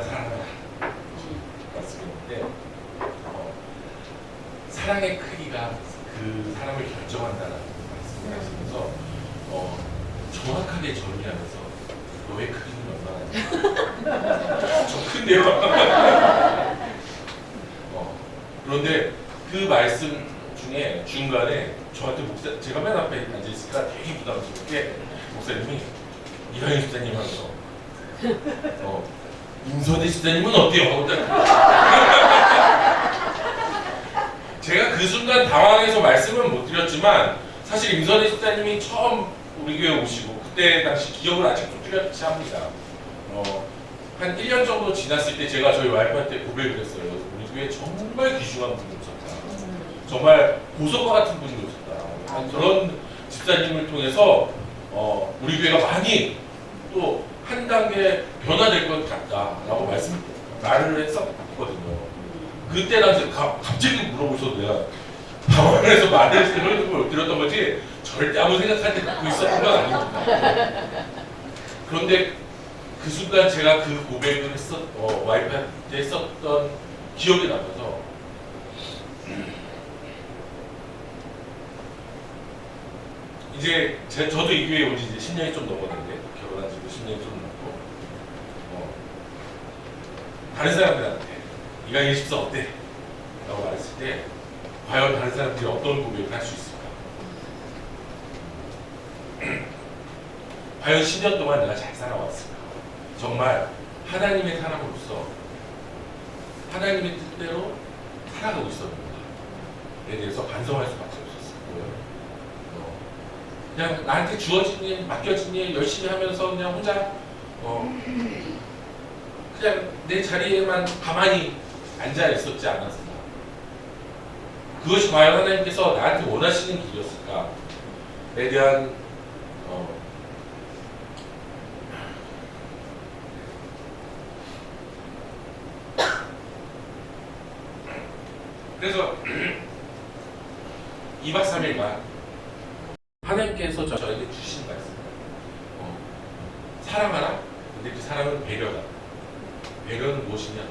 말씀인데 사랑의 크기가 그 사람을 결정한다는 말씀을 하시면서 정확하게 정리하면서 너의 크기는 얼마나 좀 큰데요. 그런데 그 말씀 중에 중간에 저한테 제가 맨 앞에 앉아있으니까 되게 부담스럽게 목사님이 이강희 집사님 하면서 임선희 집사님은 어때요? 하고 제가 그 순간 당황해서 말씀은 못 드렸지만 사실 임선희 집사님이 처음 우리 교회 오시고 그때 당시 기억을 아직도 뚜렷이 합니다. 한 1년 정도 지났을 때 제가 저희 와이프한테 고백을 했어요. 우리 교회에 정말 귀중한 분이 오셨다. 정말 보석과 같은 분이 오셨다. 그런 집사님을 통해서 우리 교회가 많이 또 한 단계 변화될 것 같다라고 말을 했었거든요. 그때 당시 갑자기 물어보셔도 내가 당황해서 말을 못 드렸던 거지 절대 아무 생각할 때 듣고 있었던 건 아닙니다. 그런데 그 순간 제가 그 고백을 와이프한테 했었던 기억이 나면서 이제 저도 이 교회에 온 지 이제 10년이 좀 넘었는데 결혼한 지도 10년이 좀 넘고 다른 사람들한테 이강인 집사 어때? 라고 말했을 때 과연 다른 사람들이 어떤 고백을 할 수 있을까? 과연 10년 동안 내가 잘 살아왔을까? 정말 하나님의 사람으로서 하나님의 뜻대로 살아가고 있었는가에 대해서 반성할 수밖에 없었고요. 그냥 나한테 주어진 일, 맡겨진 일 열심히 하면서 그냥 혼자 그냥 내 자리에만 가만히 앉아 있었지 않았을까? 그것이 과연 하나님께서 나한테 원하시는 길이었을까에 대한 그래서 2박 3일간 하나님께서 저에게 주신 말씀 사랑하라. 근데 그 사랑은 배려다. 배려는 무엇이냐?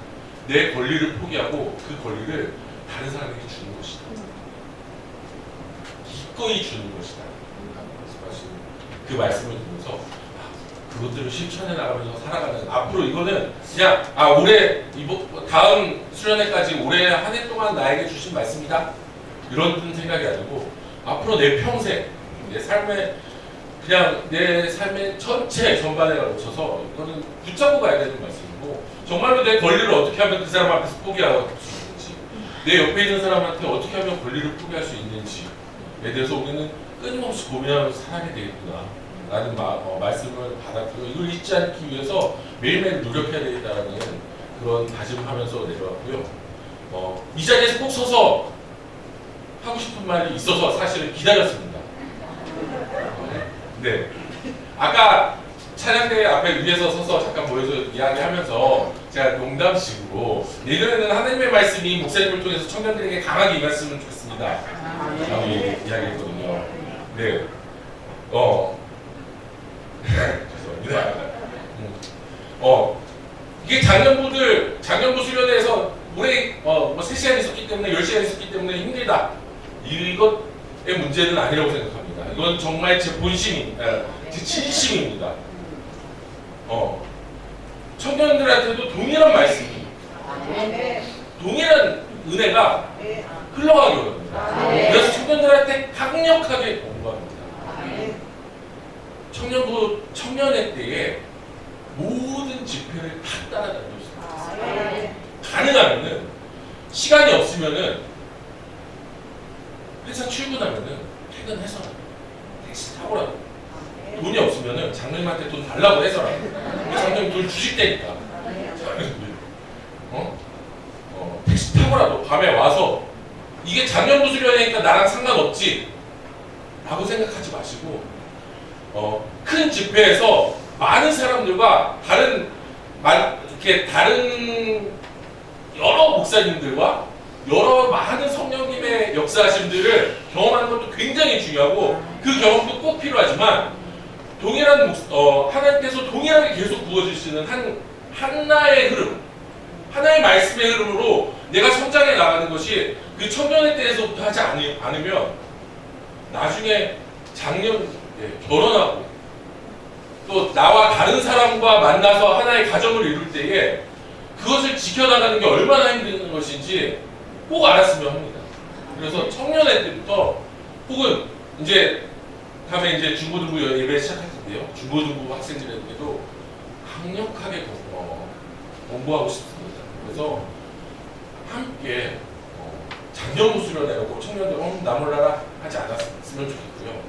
내 권리를 포기하고 그 권리를 다른 사람에게 주는 것이다. 기꺼이 주는 것이다. 그 말씀을 들으면서 그것들을 실천해 나가면서 살아가는 앞으로 이거는 그냥 올해 다음 수련회까지 올해 한 해 동안 나에게 주신 말씀이다. 이런 생각이 아니고 앞으로 내 평생 내 삶에 그냥 내 삶의 전체 전반에 걸쳐서 이거는 붙잡고 가야 되는 말씀이고 정말로 내 권리를 어떻게 하면 그 사람 앞에서 포기할 수 있는지 내 옆에 있는 사람한테 어떻게 하면 권리를 포기할 수 있는지에 대해서 우리는 끊임없이 고민하면서 살아야 되겠구나 라는 말씀을 받았고요. 이걸 잊지 않기 위해서 매일매일 노력해야 되겠다라는 그런 다짐을 하면서 내려왔고요. 이 자리에서 꼭 서서 하고 싶은 말이 있어서 사실은 기다렸습니다. 네. 아까 찬양대 앞에 위에서 서서 잠깐 모여서 이야기하면서 제가 농담식으로 내년에는 하나님의 말씀이 목사님을 통해서 청년들에게 강하게 임했으면 좋겠습니다. 라고 이야기했거든요. 네. 죄송합니다. 이게 작년부 수련회에서 올해 3시간 있었기 때문에 10시간 있었기 때문에 힘들다. 이것의 문제는 아니라고 생각합니다. 이건 정말 제 본심입니다. 제 진심입니다. 청년들한테도 동일한 말씀이 동일한 은혜가 흘러가기 원합니다. 그래서 청년들한테 강력하게 공부합니다. 청년회 때에 모든 집회를 다 따라다닐 수 있습니다. 가능하면은 시간이 없으면은 회사 출근하면은 퇴근해서 택시 타고라도 돈이 없으면은 장로님한테 돈 달라고 해서라도 장로님 돈 주실 때니까 택시 타고라도 밤에 와서 이게 작년부 수련회니까 나랑 상관없지 라고 생각하지 마시고 큰 집회에서 많은 사람들과 다른 여러 목사님들과 여러 많은 성령님의 역사하심들을 경험하는 것도 굉장히 중요하고 그 경험도 꼭 필요하지만 동일한 하나님께서 동일하게 계속 부어주시는 하나의 흐름, 하나의 말씀의 흐름으로 내가 성장해 나가는 것이 그 청년회 때에서부터 하지 않으면 나중에 작년 결혼하고 또 나와 다른 사람과 만나서 하나의 가정을 이룰 때에 그것을 지켜나가는 게 얼마나 힘든 것인지 꼭 알았으면 합니다. 그래서 청년회 때부터 혹은 이제 다음에 이제 중고등부 예배 시작할 텐데요. 중고등부 학생들에게도 강력하게 공부하고 싶습니다. 그래서 함께 작년부 수련회라고 청년들 나 몰라라 하지 않았으면 좋겠고요.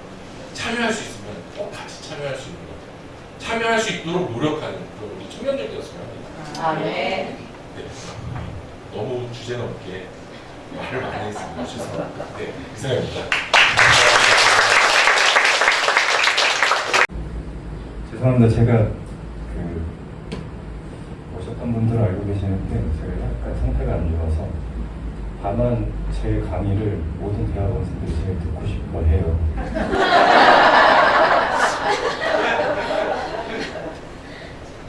참여할 수 있으면 꼭 같이 참여할 수 있는 것 같아요. 참여할 수 있도록 노력하는 그런 우리 청년들이었으면 합니다. 아멘. 네. 너무 주제 넘게 말을 많이 했습니다. 죄송합니다. 네, 이상입니다. 죄송합니다. 제가 오셨던 분들 알고 계시는데 제가 약간 상태가 안 좋아서 다만 제 강의를 모든 대학원생들이 제일 듣고 싶어 해요.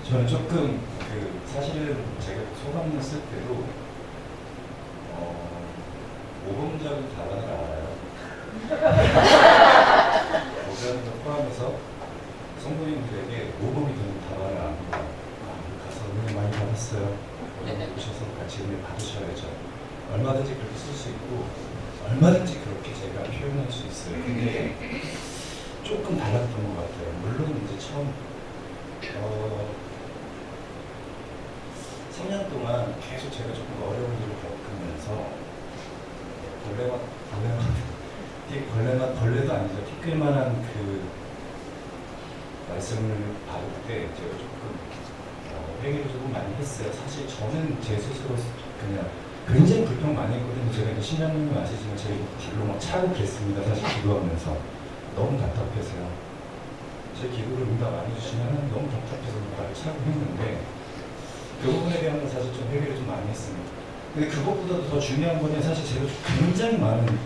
저는 조금 사실은 제가 소감을 쓸 때도 모범적인 답안을 알아요. 모범을 포함해서 성도님들에게 모범이 되는 답안을 압니다. 가서 은혜 많이 받았어요. 오늘 오셔서 같이 은혜 받으셔야죠. 얼마든지 그렇게 쓸 수 있고 얼마든지 그렇게 제가 표현할 수 있어요. 근데 조금 달랐던 것 같아요. 물론 이제 처음 3년 동안 계속 제가 조금 어려운 일을 겪으면서 벌레도 아니죠. 티끌만한 말씀을 받을 때 제가 조금 회개를 조금 많이 했어요. 사실 저는 제 스스로 그냥 굉장히 불평 많이 했거든요. 제가 이제 신장님이 아시지만 제가 발로 막 차고 그랬습니다. 사실 기도하면서 너무 답답해서요. 제 기도를 응답 안 해주시면 너무 답답해서 발을 차고 했는데 그 부분에 대한 사실 좀 회개를 좀 많이 했습니다. 근데 그것보다도 더 중요한 거는 사실 제가 굉장히 많은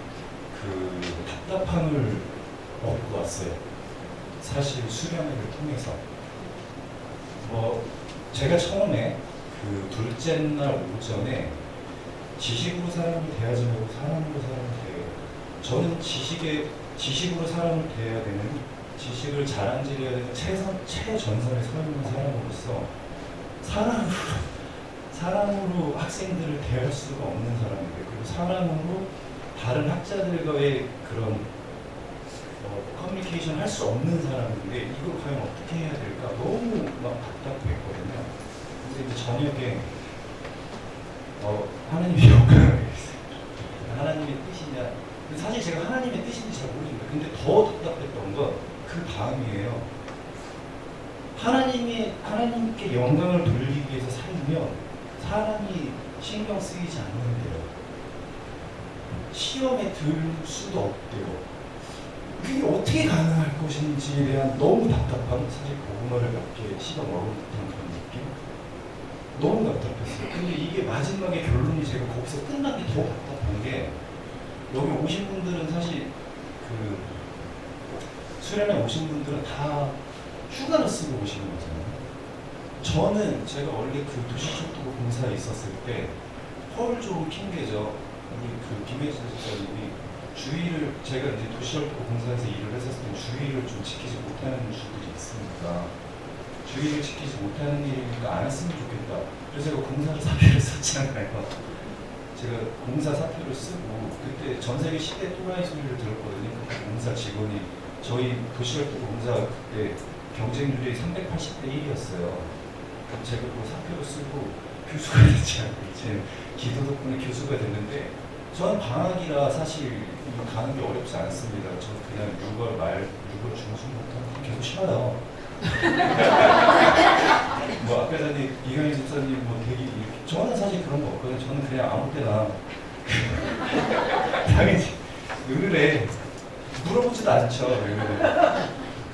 답답함을 얻고 왔어요. 사실 수련회를 통해서 제가 처음에 둘째 날 오전에 지식으로 사람을 대하지 말고 사람으로 사람을 대해요. 저는 지식으로 사람을 대해야 되는, 지식을 자랑질해야 되는 최전선에 서 있는 사람으로서 사람으로 학생들을 대할 수가 없는 사람인데, 그리고 사람으로 다른 학자들과의 그런 커뮤니케이션 할 수 없는 사람인데 이걸 과연 어떻게 해야 될까 너무 막 답답했거든요. 근데 이제 저녁에 하나님이 영광을 하나님의 뜻이냐, 근데 사실 제가 하나님의 뜻인지 잘 모르겠는데, 근데 더 답답했던 건 그 다음이에요. 하나님께 영광을 돌리기 위해서 살면 사람이 신경 쓰이지 않는데요. 시험에 들 수도 없대요. 그게 어떻게 가능할 것인지에 대한 너무 답답함, 사실 고구마를 몇 개 씹어 먹은 듯한 그런 느낌? 너무 답답했어요. 근데 이게 마지막에 결론이 제가 거기서 끝난 게 더 답답한 게, 여기 오신 분들은 사실 수련회 오신 분들은 다 휴가를 쓰고 오시는 거잖아요. 저는 제가 원래 도시철도부 공사에 있었을 때 허울 좋은 핑계죠. 우리 김혜진 목사님이 주의를, 제가 이제 도시철도부 공사에서 일을 했었을 때 주의를 좀 지키지 못하는 주들이 있으니까, 주의를 지키지 못하는 일이니까 안 했으면 좋겠다. 그래서 제가 공사를 사표를 썼잖아요. 제가 공사 사표를 쓰고 그때 전 세계 10대 또라이 소리를 들었거든요. 그때 공사 직원이 저희 도시철도부 공사 그때 경쟁률이 380대 1이었어요. 제가 그 사표를 쓰고 교수가 되지 않고 이제 기도 덕분에 교수가 됐는데, 저는 방학이라 사실 가는 게 어렵지 않습니다. 저는 그냥 6월 중순부터 계속 쉬어요. 아까 전에 이강희 집사님 되게 이렇게, 저는 사실 그런 거 없거든요. 저는 그냥 아무 때나 당연히 의뢰 물어보지도 않죠.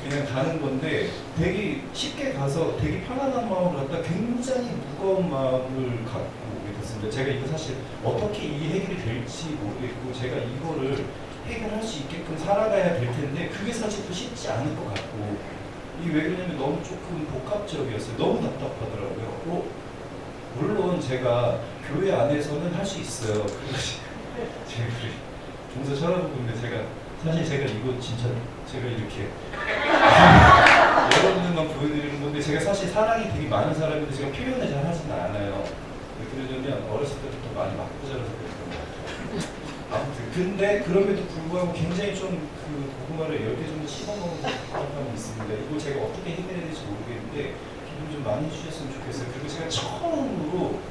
그냥 가는 건데 되게 쉽게 가서 되게 편안한 마음을 갖다 굉장히 무거운 마음을 갖고 오게 됐습니다. 제가 이거 사실 어떻게 이 해결이 될지 모르겠고, 제가 이거를 해결할 수 있게끔 살아가야 될 텐데 그게 사실 또 쉽지 않을 것 같고, 이게 왜 그러냐면 너무 조금 복합적이었어요. 너무 답답하더라고요. 물론 제가 교회 안에서는 할 수 있어요. 그리고 제가 종사 쳐다보는데 사실 제가 이거 진짜 제가 이렇게 여러분들만 보여드리는 건데, 제가 사실 사랑이 되게 많은 사람인데 제가 표현을 잘 하지는 않아요. 그러려면 어렸을 때부터 많이 맞고 자라서 그랬던 것 같아요. 아무튼 근데 그럼에도 불구하고 굉장히 좀 고구마를 10개 정도 씹어먹은 답답함이 있습니다. 이거 제가 어떻게 해결해야 될지 모르겠는데 기도 좀 많이 해주셨으면 좋겠어요. 그리고 제가 처음으로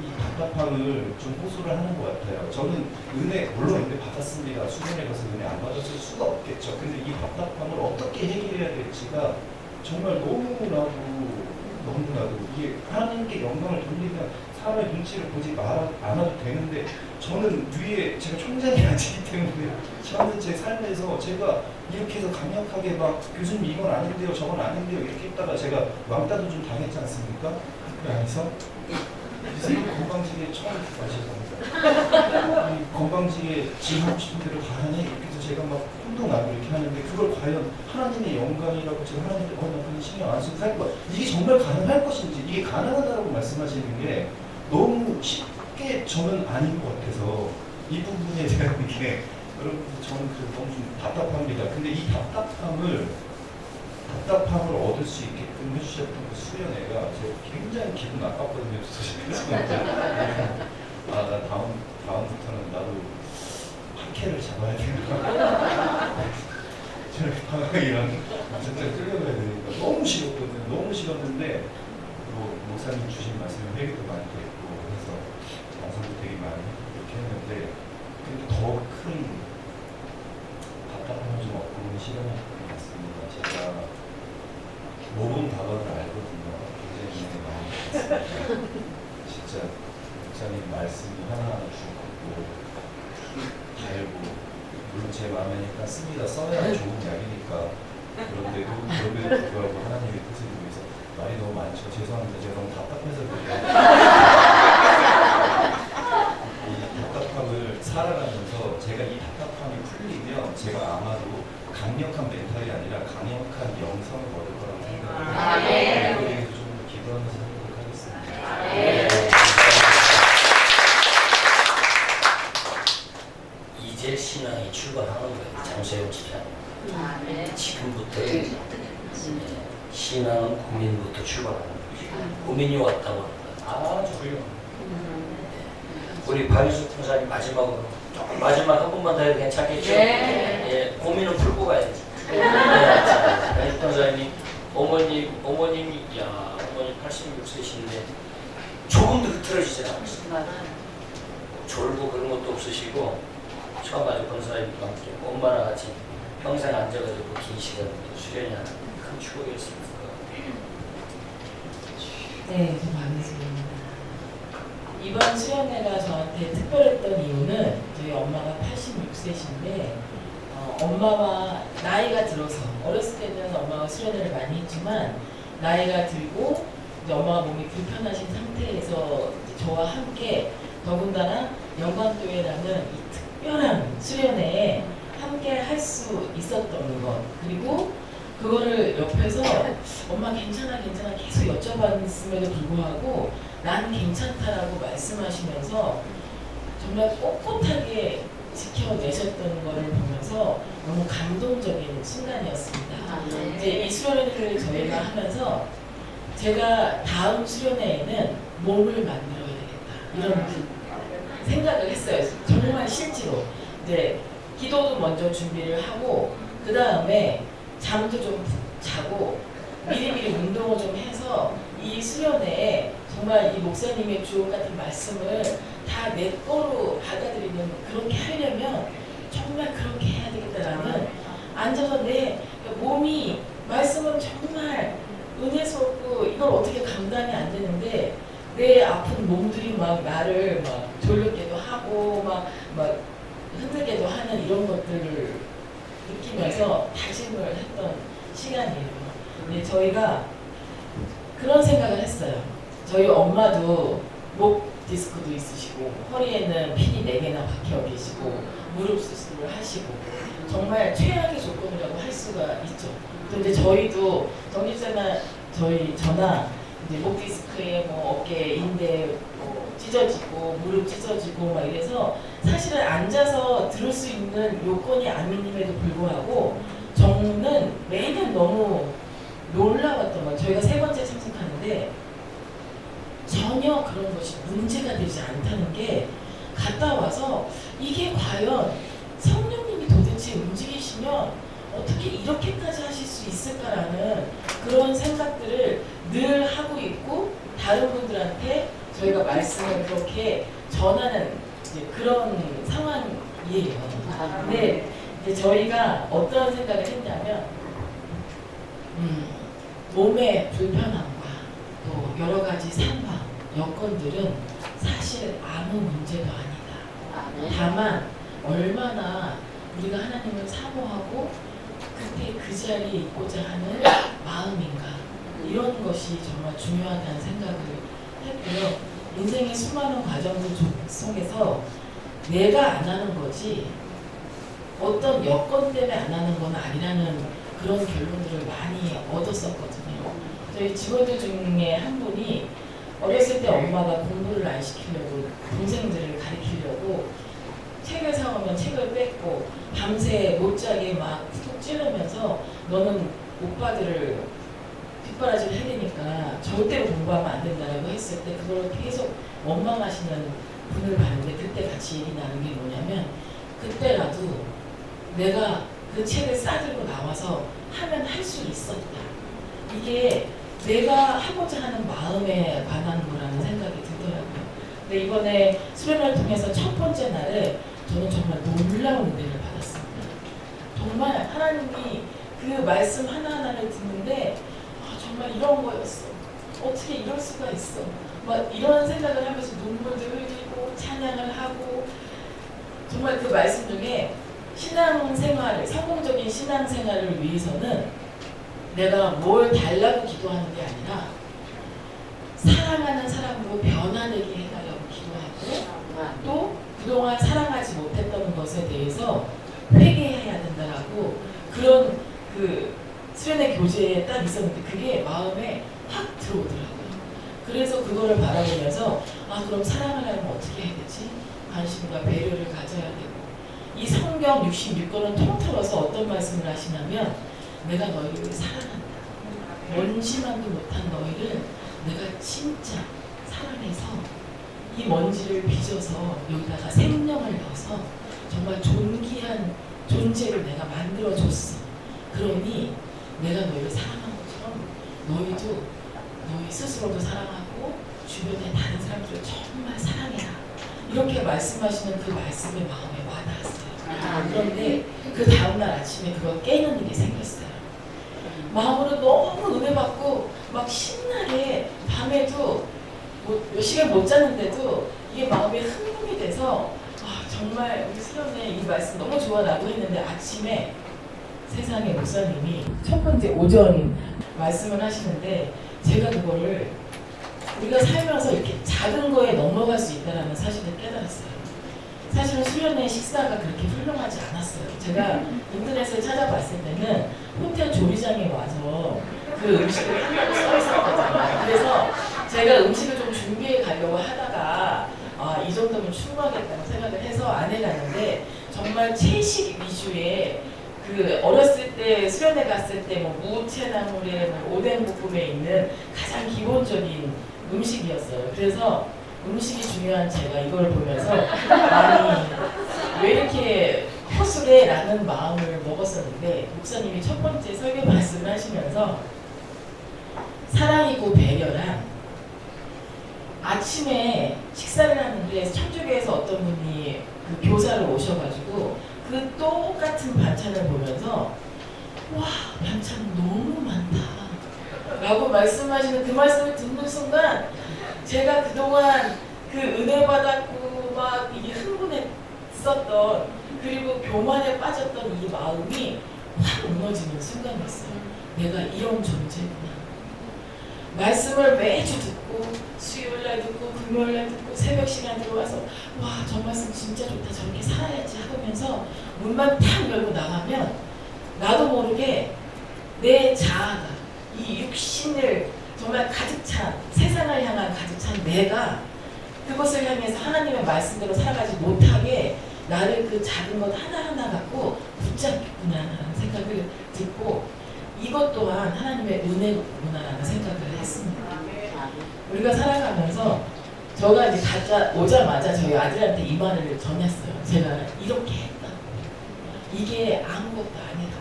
이 답답함을 답답함을 좀 호소를 하는 것 같아요. 저는 물론 은혜 받았습니다. 수련회 가서 은혜 안 받았을 수가 없겠죠. 근데 이 답답함을 어떻게 해결해야 될지가 정말 너무나도 이게 하나님께 영광을 돌리면 사람의 눈치를 보지 않아도 되는데, 저는 위에 제가 총장이 아니기 때문에 저는 제 삶에서 제가 이렇게 해서 강력하게 막 교수님 이건 아닌데요 저건 아닌데요 이렇게 했다가 제가 왕따도 좀 당했지 않습니까? 그 안에서 그래서 건방지게 처음 마셔서 건방지게 지금 하고 싶은 대로 다 하네 이렇게 해서 제가 막 혼동나고 이렇게 하는데, 그걸 과연 하나님의 영광이라고 제가 하나님께 나 그건 신경 안 쓰고 살 거야, 이게 정말 가능할 것인지, 이게 가능하다고 말씀하시는 게 너무 쉽게 저는 아닌 것 같아서 이 부분에 대한 게 여러분 저는 너무 좀 답답합니다. 근데 이 답답함을 얻을 수 있게끔 해주셨던 그 수련회가 제가 굉장히 기분 나빴거든요. 나 다음부터는 나도 학회를 잡아야 되나? 저는 방학이랑 진짜 끌려가야 되니까 너무 싫었거든요. 너무 싫었는데 목사님 주신 말씀에 회개도 많이 됐고 해서 방송도 되게 많이 이렇게 했는데, 근데 더 큰 답답함을 좀 얻고 있는 시간이 같습니다. 제가 모범 답안을 알거든요. 굉장히 많이 받았습니다. 진짜 목사님 말씀이 하나하나 주고 달고, 물론 제 마음에니까 씁니다. 써야 좋은 약이니까. 그런데도 불구하고 하나님의 뜻을 위해서 말이 너무 많죠. 죄송합니다. 제가 너무 답답해서 그래요. 이 답답함을 살아가면서 제가 이 답답함이 풀리면 제가 아마도 강력한 멘탈이 아니라 강력한 영성을 얻을 거라고 생각합니다. 이거에 대해서 좀 더 기도하면서 하도록 하겠습니다. 이제 신앙이 출발하는 거예요. 장소영 집사님. 지금부터 신앙은 고민부터 출발하는 거죠. 고민이 왔다고 하는 아주 훌륭합니다. 우리 박유숙 목사님 마지막으로 마지막 한 번만 더 해도 괜찮겠죠? 예, 고민은 풀고 가야지. 박유숙 목사님이 어머님 86세신데 조금도 흐트러지지 않았어요. 졸고 그런 것도 없으시고 처음 아주 권사님과 함께 엄마랑 같이 평생 앉아가지고 긴 시간 수련하는 큰 추억이었습니다. 네, 좀 반갑습니다. 이번 수련회가 저한테 특별했던 이유는 저희 엄마가 86세신데 엄마와 나이가 들어서 어렸을 때는 엄마가 수련회를 많이 했지만 나이가 들고 이제 엄마가 몸이 불편하신 상태에서 저와 함께 더군다나 영광교회라는 이 특별한 수련회에 함께 할 수 있었던 것, 그리고 그거를 옆에서 엄마 괜찮아 계속 여쭤봤음에도 불구하고 난 괜찮다라고 말씀하시면서 정말 꼿꼿하게 지켜내셨던 거를 보면서 너무 감동적인 순간이었습니다. 이제 이 수련회를 저희가 하면서 제가 다음 수련회에는 몸을 만들어야 되겠다 이런 생각을 했어요. 정말 실제로 이제 기도도 먼저 준비를 하고 그 다음에 잠도 좀 자고 미리미리 운동을 좀 해서 이 수련회에 정말 이 목사님의 주옥 같은 말씀을 다 내 거로 받아들이는, 그렇게 하려면 정말 그렇게 해야 되겠다라는, 앉아서 내 몸이 말씀은 정말 은혜스럽고 이걸 어떻게 감당이 안 되는데 내 아픈 몸들이 막 나를 막 졸렸게도 하고 막 흔들게도 하는 이런 것들을 느끼면서 다짐을 했던 시간이에요. 근데 저희가 그런 생각을 했어요. 저희 엄마도 목 디스크도 있으시고 허리에는 핀이 4개나 박혀 계시고 무릎 수술을 하시고 정말 최악의 조건이라고 할 수가 있죠. 근데 저희도 정집사나 저나 이제 목 디스크에 뭐 어깨 인대 뭐 찢어지고 무릎 찢어지고 막 이래서 사실은 앉아서 들을 수 있는 요건이 아님에도 불구하고 저는 매년 너무 놀라웠던 거예요. 저희가 3번째 참석하는데 전혀 그런 것이 문제가 되지 않다는 게, 갔다 와서 이게 과연 성령님이 도대체 움직이시면 어떻게 이렇게까지 하실 수 있을까라는 그런 생각들을 늘 하고 있고, 다른 분들한테 저희가 말씀을 그렇게 전하는 이제 그런 상황이에요. 근데 이제 저희가 어떤 생각을 했냐면 몸의 불편함과 또 여러 가지 상황, 여건들은 사실 아무 문제도 아니다. 다만 얼마나 우리가 하나님을 사모하고 그때 그 자리에 있고자 하는 마음인가, 이런 것이 정말 중요하다는 생각을 했고요. 인생의 수많은 과정들 속에서 내가 안 하는 거지 어떤 여건 때문에 안 하는 건 아니라는 그런 결론들을 많이 얻었었거든요. 저희 직원들 중에 한 분이 어렸을 때 엄마가 공부를 안 시키려고 동생들을 가르치려고 책을 사오면 책을 뺏고 밤새 못 자게 막 툭툭 찌르면서 너는 오빠들을 뒷바라지를 해야 되니까 절대로 공부하면 안 된다라고 했을 때 그걸 계속 원망하시는 분을 봤는데, 그때 같이 얘기 나눈 게 뭐냐면, 그때라도 내가 그 책을 싸들고 나와서 하면 할 수 있었다. 이게 내가 하고자 하는 마음에 관한 거라는 생각이 들더라고요. 근데 이번에 수련회를 통해서 첫 번째 날에 저는 정말 놀라운 은혜를 받았습니다. 정말 하나님이 그 말씀 하나하나를 듣는데 정말 이런 거였어. 어떻게 이럴 수가 있어. 막 이런 생각을 하면서 눈물도 흘리고 찬양을 하고, 정말 그 말씀 중에 신앙생활을, 성공적인 신앙생활을 위해서는 내가 뭘 달라고 기도하는 게 아니라 사랑하는 사람으로 변화되게 해달라고 기도하고, 또 그동안 사랑하지 못했던 것에 대해서 회개해야 된다라고, 그런 그 수련회 교재에 딱 있었는데 그게 마음에 확 들어오더라고요. 그래서 그거를 바라보면서 그럼 사랑을 하려면 어떻게 해야 되지? 관심과 배려를 가져야 되고, 이 성경 66권을 통틀어서 어떤 말씀을 하시냐면, 내가 너희를 사랑한다. 먼지만도 못한 너희를 내가 진짜 사랑해서 이 먼지를 빚어서 여기다가 생명을 넣어서 정말 존귀한 존재를 내가 만들어줬어. 그러니 내가 너희를 사랑한 것처럼 너희도 너희 스스로도 사랑하고 주변의 다른 사람들을 정말 사랑해라. 이렇게 말씀하시는 그 말씀이 마음에 와닿았어요. 그런데 그 다음날 아침에 그걸 깨는 일이 생겼어요. 마음으로 너무 은혜 받고 막 신나게 밤에도 몇 시간 못 잤는데도 이게 마음에 흥분이 돼서 정말 우리 수련회 이 말씀 너무 좋아라고 했는데, 아침에 세상에 목사님이 첫 번째 오전 말씀을 하시는데, 제가 그거를 우리가 살면서 이렇게 작은 거에 넘어갈 수 있다는 사실을 깨달았어요. 사실은 수련회 식사가 그렇게 훌륭하지 않았어요. 제가 인터넷을 찾아봤을 때는 호텔 조리장에 와서 그 음식을 하려고 써 있었거든요. 그래서 제가 음식을 좀 준비해 가려고 하다가 이 정도면 충분하겠다고 생각을 해서 안 해갔는데, 정말 채식 위주의 그 어렸을 때 수련회 갔을 때 뭐 무채나물에 뭐 오뎅볶음에 있는 가장 기본적인 음식이었어요. 그래서 음식이 중요한 제가 이걸 보면서 왜 이렇게 허술해? 라는 마음을 먹었었는데, 목사님이 첫 번째 설교 말씀을 하시면서 사랑이고 배려란, 아침에 식사를 하는데 천주교에서 어떤 분이 그 교사로 오셔가지고 그 똑같은 반찬을 보면서 와, 반찬 너무 많다 라고 말씀하시는 그 말씀을 듣는 순간, 제가 그동안 그 은혜 받았고 막 이게 흥분했었던, 그리고 교만에 빠졌던 이 마음이 확 무너지는 순간이었어요. 내가 이런 존재구나. 말씀을 매주 듣고, 수요일날 듣고, 금요일날 듣고, 새벽 시간 들어와서 와, 저 말씀 진짜 좋다, 저렇게 살아야지 하면서 문만 탁 열고 나가면 나도 모르게 내 자아가, 이 육신을 정말 가득 찬, 세상을 향한 가득 찬 내가 그것을 향해서 하나님의 말씀대로 살아가지 못하게 나를 그 작은 것 하나하나 갖고 붙잡겠구나라는 생각을 듣고, 이것 또한 하나님의 은혜구나라는 생각을 했습니다. 우리가 살아가면서 저가 이제 오자마자 저희 아들한테 이 말을 전했어요. 제가 이렇게 했다. 이게 아무것도 아니라고.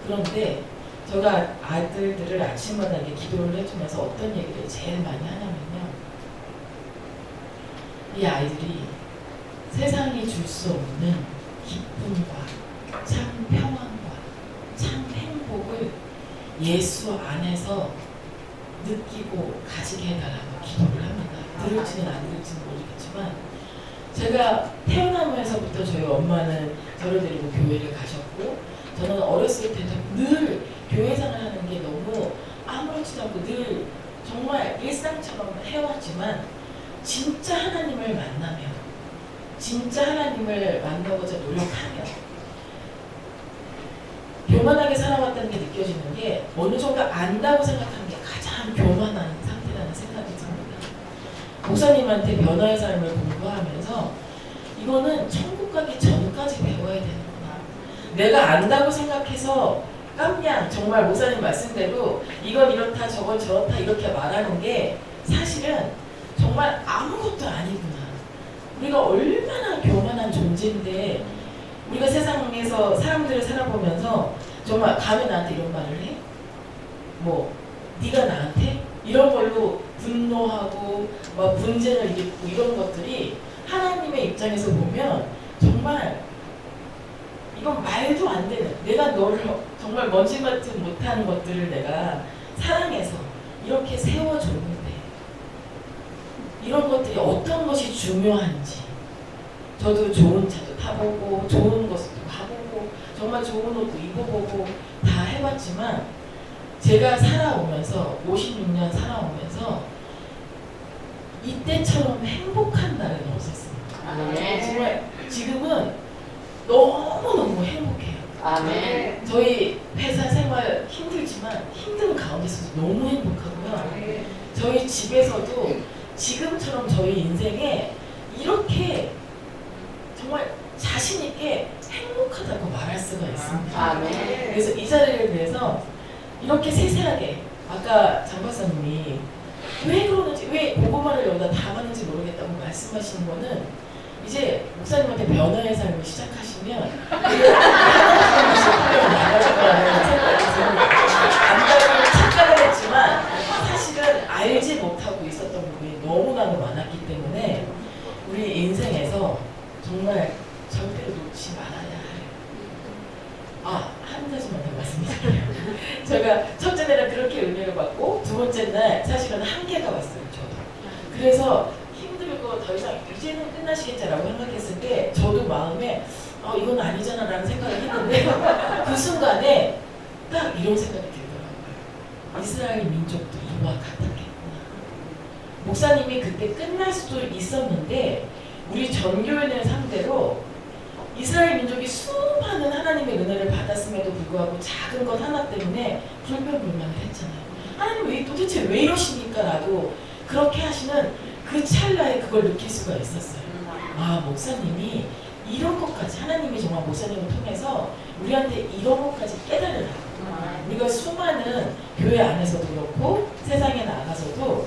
그런데 제가 아들들을 아침마다 이렇게 기도를 해주면서 어떤 얘기를 제일 많이 하냐면요. 이 아이들이 세상이 줄 수 없는 기쁨과 참 평안과 참 행복을 예수 안에서 느끼고 가지게 해달라고 기도를 합니다. 들을지는 안 들을지는 모르겠지만 제가 태어나면서부터 저희 엄마는 저를 데리고 교회를 가셨고 저는 어렸을 때도 늘 교회 생활하는 게 너무 아무렇지도 않고 늘 정말 일상처럼 해왔지만 진짜 하나님을 만나며 진짜 하나님을 만나고자 노력하며 교만하게 살아왔다는 게 느껴지는 게 어느 정도 안다고 생각하는 게 가장 교만한 상태라는 생각이 듭니다. 목사님한테 변화의 삶을 공부하면서 이거는 천국 가기 전까지 배워야 되는구나. 내가 안다고 생각해서 깜냥 정말 목사님 말씀대로 이건 이렇다 저건 저렇다 이렇게 말하는 게 사실은 정말 아무것도 아니구나. 우리가 얼마나 교만한 존재인데 우리가 세상에서 사람들을 살아보면서 정말 감히 나한테 이런 말을 해? 뭐 네가 나한테? 이런 걸로 분노하고 막 분쟁을 일으키고 이런 것들이 하나님의 입장에서 보면 정말 이건 말도 안 되는 내가 너를 정말 먼지 맡지 못하는 것들을 내가 사랑해서 이렇게 세워줬는데 이런 것들이 어떤 것이 중요한지 저도 좋은 차도 타보고 좋은 것도 가보고 정말 좋은 옷도 입어보고 다 해봤지만 제가 살아오면서 56년 살아오면서 이때처럼 행복한 날은 없었습니다. 정말 지금은 너무너무 행복해요. 아멘. 저희 회사 생활 힘들지만 힘든 가운데서도 너무 행복하고요. 저희 집에서도 지금처럼 저희 인생에 이렇게 정말 자신 있게 행복하다고 말할 수가 있습니다. 아멘. 그래서 이 자리를 위해서 이렇게 세세하게 아까 장 박사님이 왜 그러는지 왜 고구마를 여기다 담았는지 모르겠다고 말씀하시는 거는 이제 목사님한테 변화의 삶을 시작하시면 하나님의 식구를 나갈 거라는 생각이 듭니다. 안다고 착각을 했지만 사실은 알지 못하고 있었던 부분이 너무나도 많았기 때문에 우리 인생에서 정말 절대로 놓지 말아야 할 한 가지만 더 말씀드릴게요. 제가 첫째 날은 그렇게 은혜를 받고 두 번째 날 사실은 한계가 왔어요. 저도. 그래서 힘들고 더 이상 이제는 끝나시겠지라고 생각했을 때 저도 마음에 이건 아니잖아 라는 생각을 했는데 그 순간에 딱 이런 생각이 들더라고요. 이스라엘 민족도 이와 같았겠구나. 목사님이 그때 끝날 수도 있었는데 우리 전교인을 상대로 이스라엘 민족이 수많은 하나님의 은혜를 받았음에도 불구하고 작은 것 하나 때문에 불평불만을 했잖아요. 하나님 도대체 왜 이러십니까? 라고 그렇게 하시는 그 찰나에 그걸 느낄 수가 있었어요. 목사님이 이런 것까지 하나님이 정말 목사님을 통해서 우리한테 이런 것까지 깨달으라고 우리가 수많은 교회 안에서도 그렇고 세상에 나가서도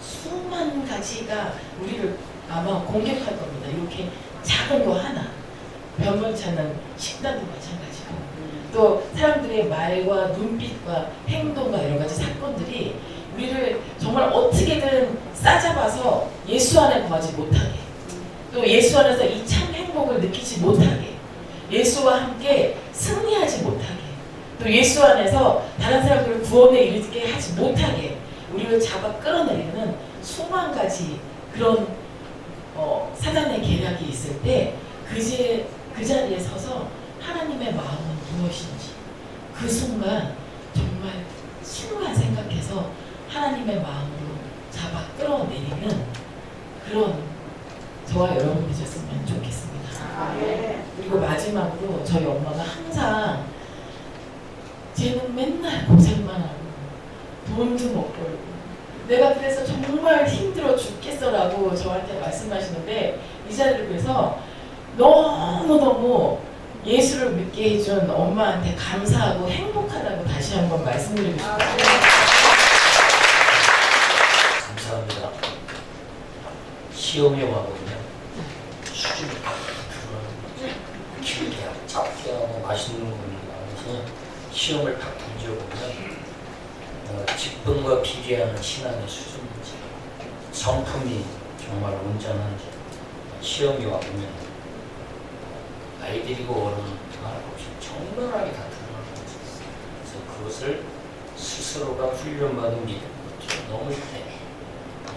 수만 가지가 우리를 아마 공격할 겁니다. 이렇게 작은 거 하나 변변치 않는 식단도 마찬가지고 또 사람들의 말과 눈빛과 행동과 여러 가지 사건들이 우리를 정말 어떻게든 싸잡아서 예수 안에 거하지 못하게 또 예수 안에서 이 참 행복을 느끼지 못하게 예수와 함께 승리하지 못하게 또 예수 안에서 다른 사람들을 구원에 이르게 하지 못하게 우리를 잡아 끌어내리는 수만 가지 그런 사단의 계략이 있을 때 그 자리에 서서 하나님의 마음은 무엇인지 그 순간 정말 순간 생각해서 하나님의 마음으로 잡아 끌어내리는 그런 저와 여러분 되셨으면 좋겠습니다. 그리고 마지막으로 저희 엄마가 항상 쟤는 맨날 고생만 하고 돈도 못 벌고 내가 그래서 정말 힘들어 죽겠어라고 저한테 말씀하시는데 이 자리를 위해서 너무너무 예수를 믿게 해준 엄마한테 감사하고 행복하다고 다시 한번 말씀드리고 싶어요. 감사합니다. 시험이 와보면 수준이 다 들어가는 길게 하고 짧게 하고 맛있는 거 나와서 시험을 딱 던져보면 직분과 비례하는 신앙의 수준인지 성품이 정말 온전한 시험이 와보면 아이들이고 어른은 말할 없이 정말하게 다 드러나는 거지. 그래서 그것을 스스로가 훈련받은 게 넘을 때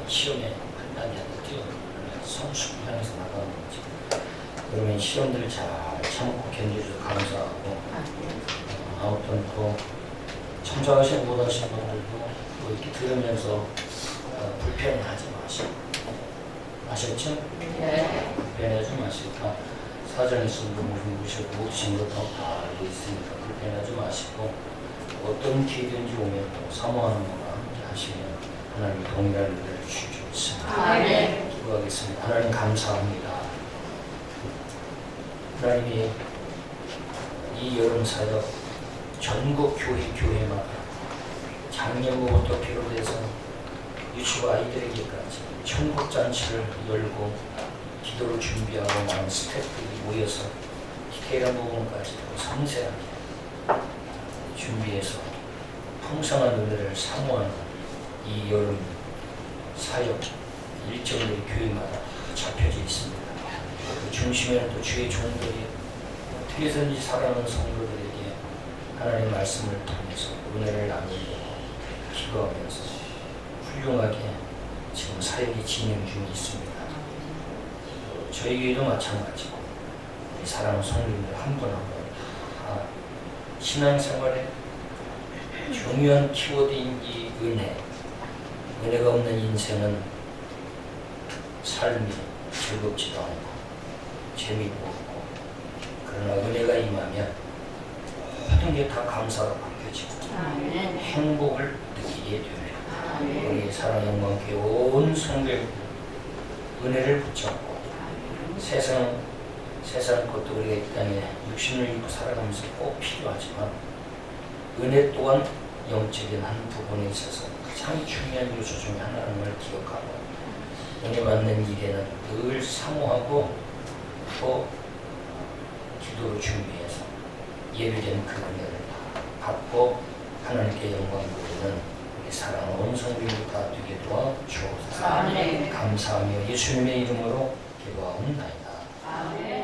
시험에 판단이 안 되죠. 성숙 향해서 나가는 거지. 그러면 시험들을 잘 참고 견뎌줘서 감사하고 아무튼 또 참석하신 못하신 분들도 또 이렇게 들으면서 불편해하지 마시고 아셨죠? 네. 불편해하지 마시고 사전에서 모시고 모신 것도 다 알고 있으니까 불편하지 마시고 어떤 기회든지 오면 또 사모하는 거나 함께 하시면 하나님이 동일한 은혜를 주실 줄 믿습니다. 아멘. 기도하겠습니다. 하나님 감사합니다. 하나님이 이 여름 사역 전국 교회마다 작년부터 비롯해서 유치부 아이들에게까지 천국잔치를 열고 기도를 준비하고 많은 스태프들이 모여서 디테일한 부분까지 섬세하게 준비해서 풍성한 은혜를 사모하는 이 여름 사역 일정들이 교회마다 잡혀져 있습니다. 그 중심에는 또 주의 종들이 어떻게든지 살아가는 성도들에게 하나님의 말씀을 통해서 은혜를 나누고 기도하면서 훌륭하게 지금 사역이 진행 중에 있습니다. 저희 교회도 마찬가지고 우리 사랑하는 성도님들 한 분 한 분 다 신앙생활에 중요한 키워드인 이 은혜가 없는 인생은 삶이 즐겁지도 않고 재미도 없고 그러나 은혜가 임하면 모든 게 다 감사로 바뀌어지고 행복을 느끼게 됩니다. 우리 사랑 영광 교회 온 성도들 은혜를 붙잡고 세상 것도 우리가 이 땅에 육신을 입고 살아가면서 꼭 필요하지만 은혜 또한 영적인 한 부분에 있어서 가장 중요한 요소 중에 하나라는 걸 기억하고 은혜 받는 일에는 늘 사모하고 또 기도로 준비해서 예비된 그 은혜를 받고 하나님께 영광 돌리는 우리 사랑하는 온 성도들 다 되게 도와주옵소서. 감사하며 예수님의 이름으로 기도하옵나이다. 아멘.